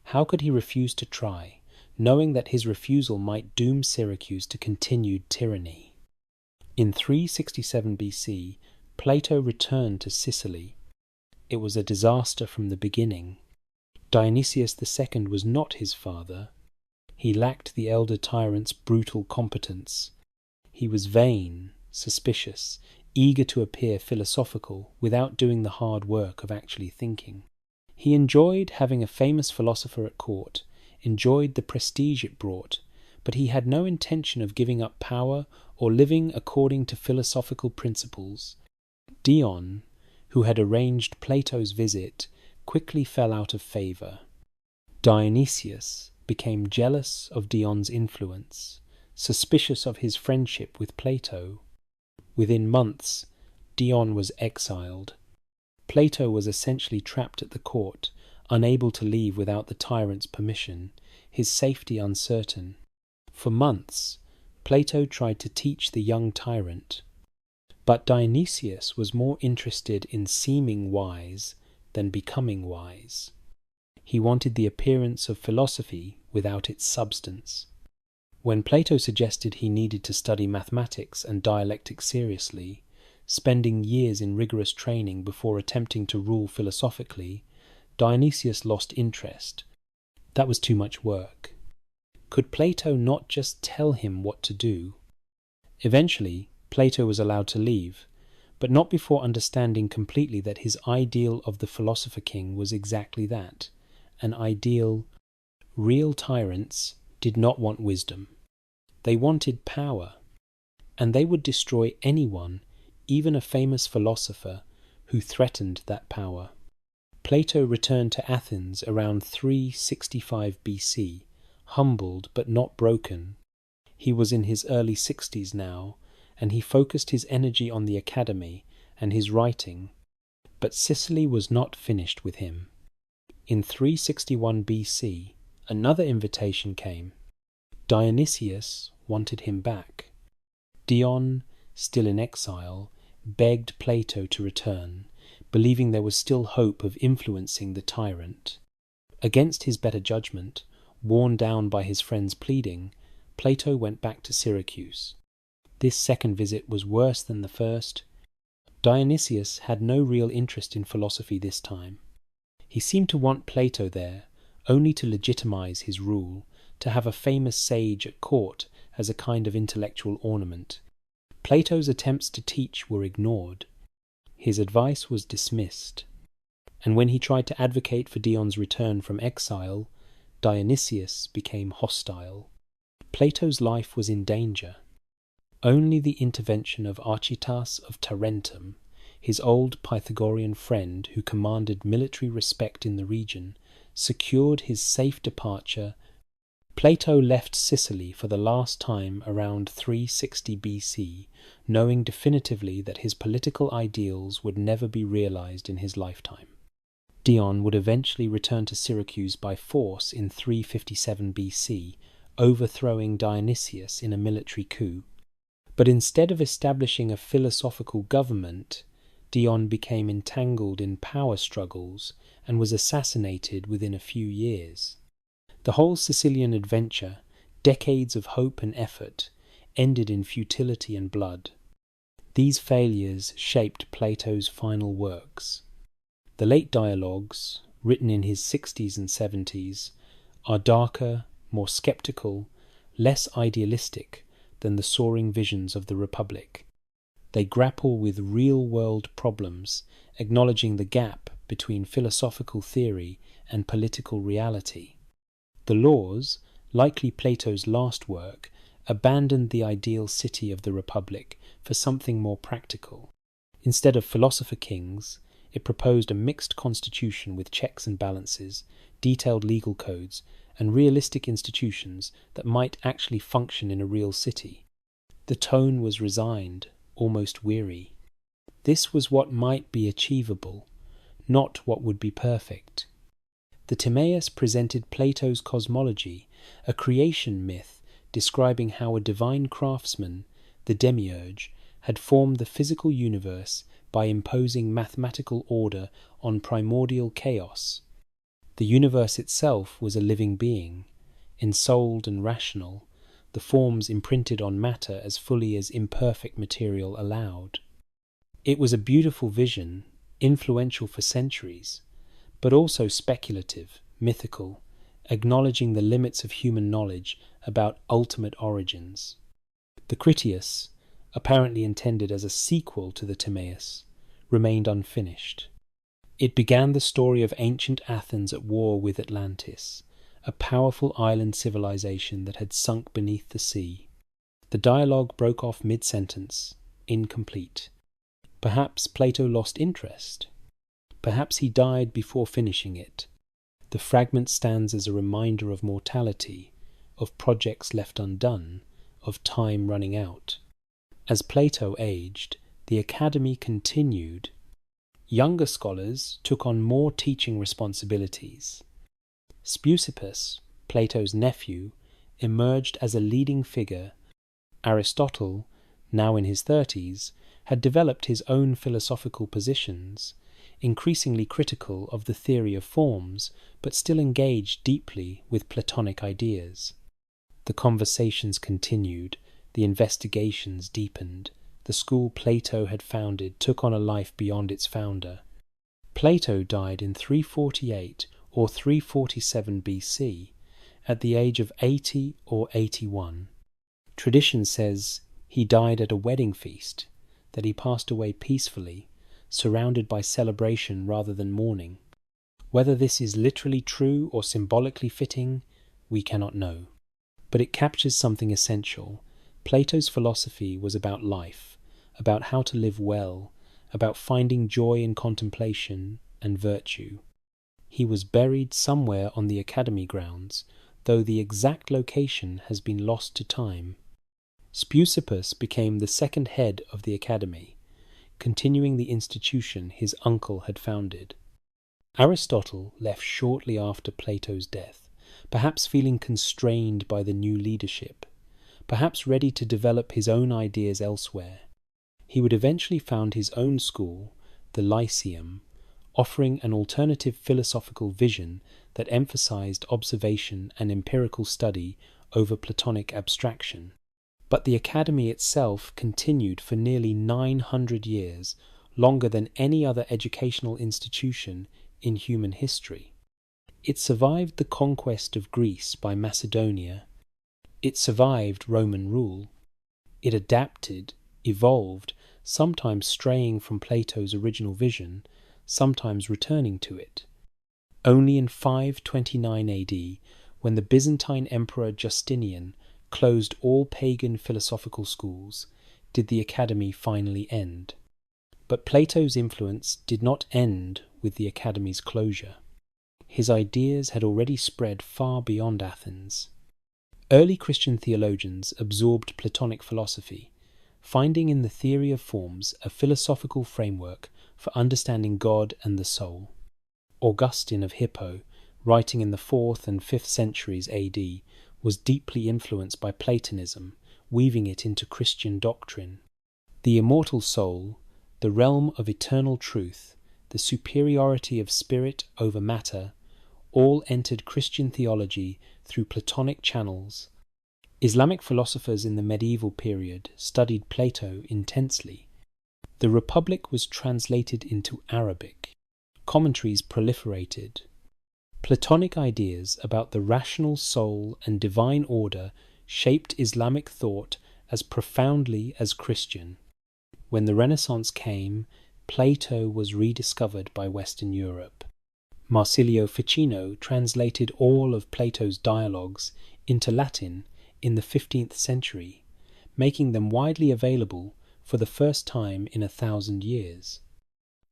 How could he refuse to try, knowing that his refusal might doom Syracuse to continued tyranny? In 367 BC, Plato returned to Sicily. It was a disaster from the beginning. Dionysius II was not his father. He lacked the elder tyrant's brutal competence. He was vain, suspicious, eager to appear philosophical without doing the hard work of actually thinking. He enjoyed having a famous philosopher at court, enjoyed the prestige it brought, but he had no intention of giving up power or living according to philosophical principles. Dion, who had arranged Plato's visit, quickly fell out of favour. Dionysius became jealous of Dion's influence, suspicious of his friendship with Plato. Within months, Dion was exiled. Plato was essentially trapped at the court, unable to leave without the tyrant's permission, his safety uncertain. For months, Plato tried to teach the young tyrant. But Dionysius was more interested in seeming wise than becoming wise. He wanted the appearance of philosophy without its substance. When Plato suggested he needed to study mathematics and dialectics seriously, spending years in rigorous training before attempting to rule philosophically, Dionysius lost interest. That was too much work. Could Plato not just tell him what to do? Eventually, Plato was allowed to leave, but not before understanding completely that his ideal of the philosopher king was exactly that, an ideal. Real tyrants did not want wisdom. They wanted power, and they would destroy anyone, even a famous philosopher, who threatened that power. Plato returned to Athens around 365 BC, humbled but not broken. He was in his early 60s now, and he focused his energy on the academy and his writing. But Sicily was not finished with him. In 361 BC, another invitation came. Dionysius wanted him back. Dion, still in exile, begged Plato to return, believing there was still hope of influencing the tyrant. Against his better judgment, worn down by his friend's pleading, Plato went back to Syracuse. This second visit was worse than the first. Dionysius had no real interest in philosophy this time. He seemed to want Plato there, only to legitimize his rule, to have a famous sage at court as a kind of intellectual ornament. Plato's attempts to teach were ignored. His advice was dismissed. And when he tried to advocate for Dion's return from exile, Dionysius became hostile. Plato's life was in danger. Only the intervention of Archytas of Tarentum, his old Pythagorean friend who commanded military respect in the region, secured his safe departure. Plato left Sicily for the last time around 360 BC, knowing definitively that his political ideals would never be realized in his lifetime. Dion would eventually return to Syracuse by force in 357 BC, overthrowing Dionysius in a military coup. But instead of establishing a philosophical government, Dion became entangled in power struggles and was assassinated within a few years. The whole Sicilian adventure, decades of hope and effort, ended in futility and blood. These failures shaped Plato's final works. The late dialogues, written in his 60s and 70s, are darker, more skeptical, less idealistic than the soaring visions of the Republic. They grapple with real-world problems, acknowledging the gap between philosophical theory and political reality. The Laws, likely Plato's last work, abandoned the ideal city of the Republic for something more practical. Instead of philosopher kings, it proposed a mixed constitution with checks and balances, detailed legal codes, and realistic institutions that might actually function in a real city. The tone was resigned, almost weary. This was what might be achievable, not what would be perfect. The Timaeus presented Plato's cosmology, a creation myth describing how a divine craftsman, the demiurge, had formed the physical universe by imposing mathematical order on primordial chaos. The universe itself was a living being, ensouled and rational, the forms imprinted on matter as fully as imperfect material allowed. It was a beautiful vision, influential for centuries, but also speculative, mythical, acknowledging the limits of human knowledge about ultimate origins. The Critias, apparently intended as a sequel to the Timaeus, remained unfinished. It began the story of ancient Athens at war with Atlantis, a powerful island civilization that had sunk beneath the sea. The dialogue broke off mid-sentence, incomplete. Perhaps Plato lost interest. Perhaps he died before finishing it. The fragment stands as a reminder of mortality, of projects left undone, of time running out. As Plato aged, the academy continued. Younger scholars took on more teaching responsibilities. Speusippus, Plato's nephew, emerged as a leading figure. Aristotle, now in his 30s, had developed his own philosophical positions, increasingly critical of the theory of forms, but still engaged deeply with Platonic ideas. The conversations continued, the investigations deepened. The school Plato had founded took on a life beyond its founder. Plato died in 348 or 347 BC, at the age of 80 or 81. Tradition says he died at a wedding feast, that he passed away peacefully, surrounded by celebration rather than mourning. Whether this is literally true or symbolically fitting, we cannot know. But it captures something essential. Plato's philosophy was about life, about how to live well, about finding joy in contemplation and virtue. He was buried somewhere on the academy grounds, though the exact location has been lost to time. Speusippus became the second head of the academy, continuing the institution his uncle had founded. Aristotle left shortly after Plato's death, perhaps feeling constrained by the new leadership, perhaps ready to develop his own ideas elsewhere. He would eventually found his own school, the Lyceum, offering an alternative philosophical vision that emphasized observation and empirical study over Platonic abstraction. But the academy itself continued for nearly 900 years, longer than any other educational institution in human history. It survived the conquest of Greece by Macedonia. It survived Roman rule. It adapted, evolved, sometimes straying from Plato's original vision, sometimes returning to it. Only in 529 AD, when the Byzantine Emperor Justinian closed all pagan philosophical schools, did the academy finally end. But Plato's influence did not end with the academy's closure. His ideas had already spread far beyond Athens. Early Christian theologians absorbed Platonic philosophy, finding in the theory of forms a philosophical framework for understanding God and the soul. Augustine of Hippo, writing in the 4th and 5th centuries AD, was deeply influenced by Platonism, weaving it into Christian doctrine. The immortal soul, the realm of eternal truth, the superiority of spirit over matter, all entered Christian theology through Platonic channels. Islamic philosophers in the medieval period studied Plato intensely. The Republic was translated into Arabic. Commentaries proliferated. Platonic ideas about the rational soul and divine order shaped Islamic thought as profoundly as Christian. When the Renaissance came, Plato was rediscovered by Western Europe. Marsilio Ficino translated all of Plato's dialogues into Latin in the 15th century, making them widely available for the first time in 1,000 years.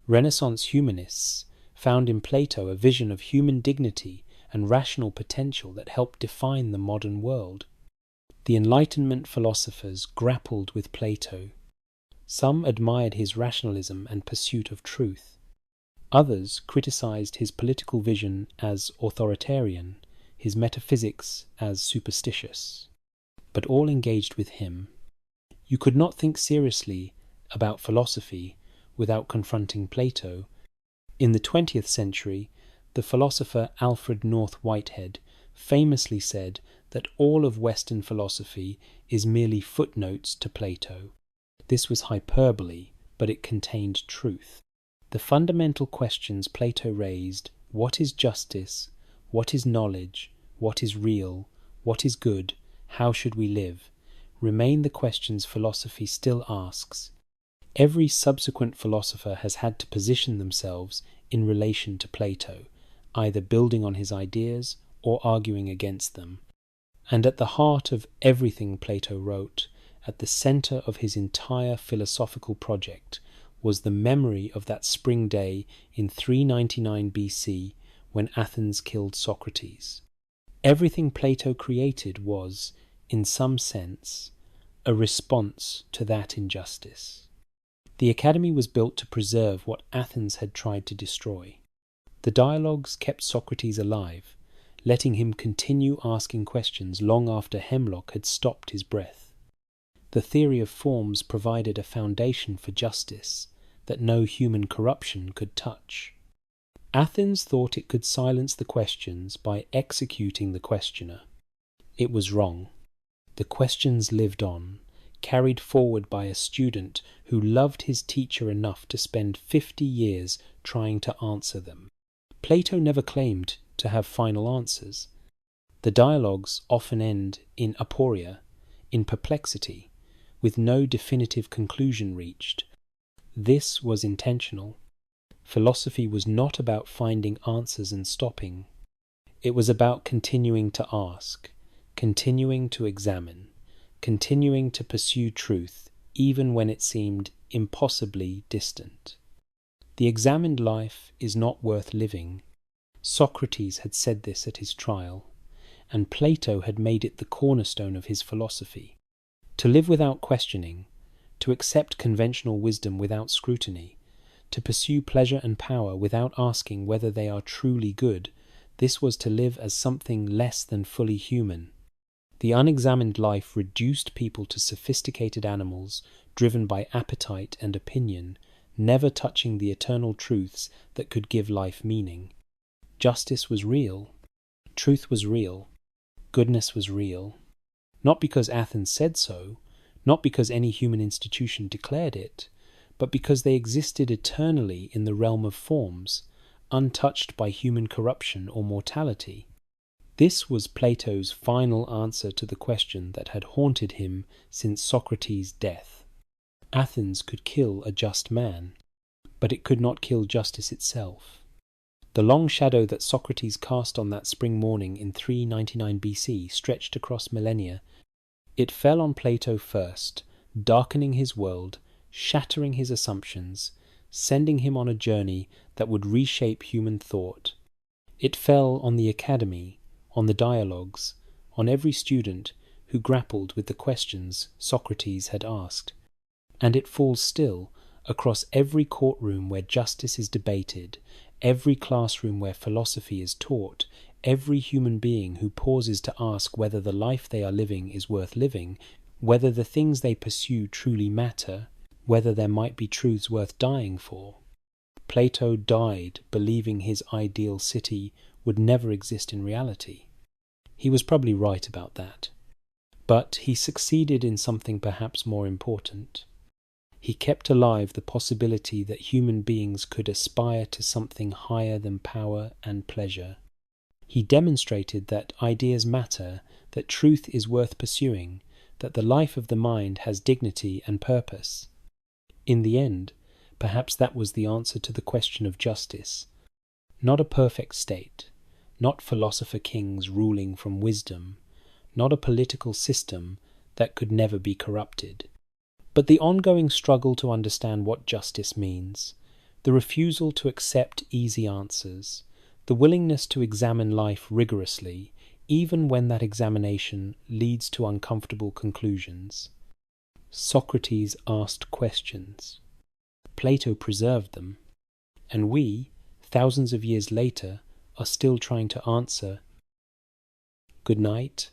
Renaissance humanists found in Plato a vision of human dignity and rational potential that helped define the modern world. The Enlightenment philosophers grappled with Plato. Some admired his rationalism and pursuit of truth. Others criticized his political vision as authoritarian, his metaphysics as superstitious. But all engaged with him. You could not think seriously about philosophy without confronting Plato. In the 20th century, the philosopher Alfred North Whitehead famously said that all of Western philosophy is merely footnotes to Plato. This was hyperbole, but it contained truth. The fundamental questions Plato raised, what is justice, what is knowledge, what is real, what is good, how should we live, remain the questions philosophy still asks. Every subsequent philosopher has had to position themselves in relation to Plato, either building on his ideas or arguing against them. And at the heart of everything Plato wrote, at the center of his entire philosophical project, was the memory of that spring day in 399 BC when Athens killed Socrates. Everything Plato created was, in some sense, a response to that injustice. The Academy was built to preserve what Athens had tried to destroy. The dialogues kept Socrates alive, letting him continue asking questions long after Hemlock had stopped his breath. The theory of forms provided a foundation for justice that no human corruption could touch. Athens thought it could silence the questions by executing the questioner. It was wrong. The questions lived on, carried forward by a student who loved his teacher enough to spend 50 years trying to answer them. Plato never claimed to have final answers. The dialogues often end in aporia, in perplexity, with no definitive conclusion reached. This was intentional. Philosophy was not about finding answers and stopping. It was about continuing to ask, continuing to examine, continuing to pursue truth, even when it seemed impossibly distant. The examined life is not worth living. Socrates had said this at his trial, and Plato had made it the cornerstone of his philosophy. To live without questioning, to accept conventional wisdom without scrutiny, to pursue pleasure and power without asking whether they are truly good, this was to live as something less than fully human. The unexamined life reduced people to sophisticated animals driven by appetite and opinion, never touching the eternal truths that could give life meaning. Justice was real. Truth was real. Goodness was real. Not because Athens said so, not because any human institution declared it, but because they existed eternally in the realm of forms, untouched by human corruption or mortality. This was Plato's final answer to the question that had haunted him since Socrates' death. Athens could kill a just man, but it could not kill justice itself. The long shadow that Socrates cast on that spring morning in 399 BC stretched across millennia. It fell on Plato first, darkening his world, shattering his assumptions, sending him on a journey that would reshape human thought. It fell on the Academy, on the dialogues, on every student who grappled with the questions Socrates had asked, and it falls still across every courtroom where justice is debated, every classroom where philosophy is taught, every human being who pauses to ask whether the life they are living is worth living, whether the things they pursue truly matter, whether there might be truths worth dying for. Plato died believing his ideal city would never exist in reality. He was probably right about that. But he succeeded in something perhaps more important. He kept alive the possibility that human beings could aspire to something higher than power and pleasure. He demonstrated that ideas matter, that truth is worth pursuing, that the life of the mind has dignity and purpose. In the end, perhaps that was the answer to the question of justice. Not a perfect state, not philosopher kings ruling from wisdom, not a political system that could never be corrupted, but the ongoing struggle to understand what justice means, the refusal to accept easy answers, the willingness to examine life rigorously, even when that examination leads to uncomfortable conclusions. Socrates asked questions. Plato preserved them, and we, thousands of years later, are still trying to answer. Good night,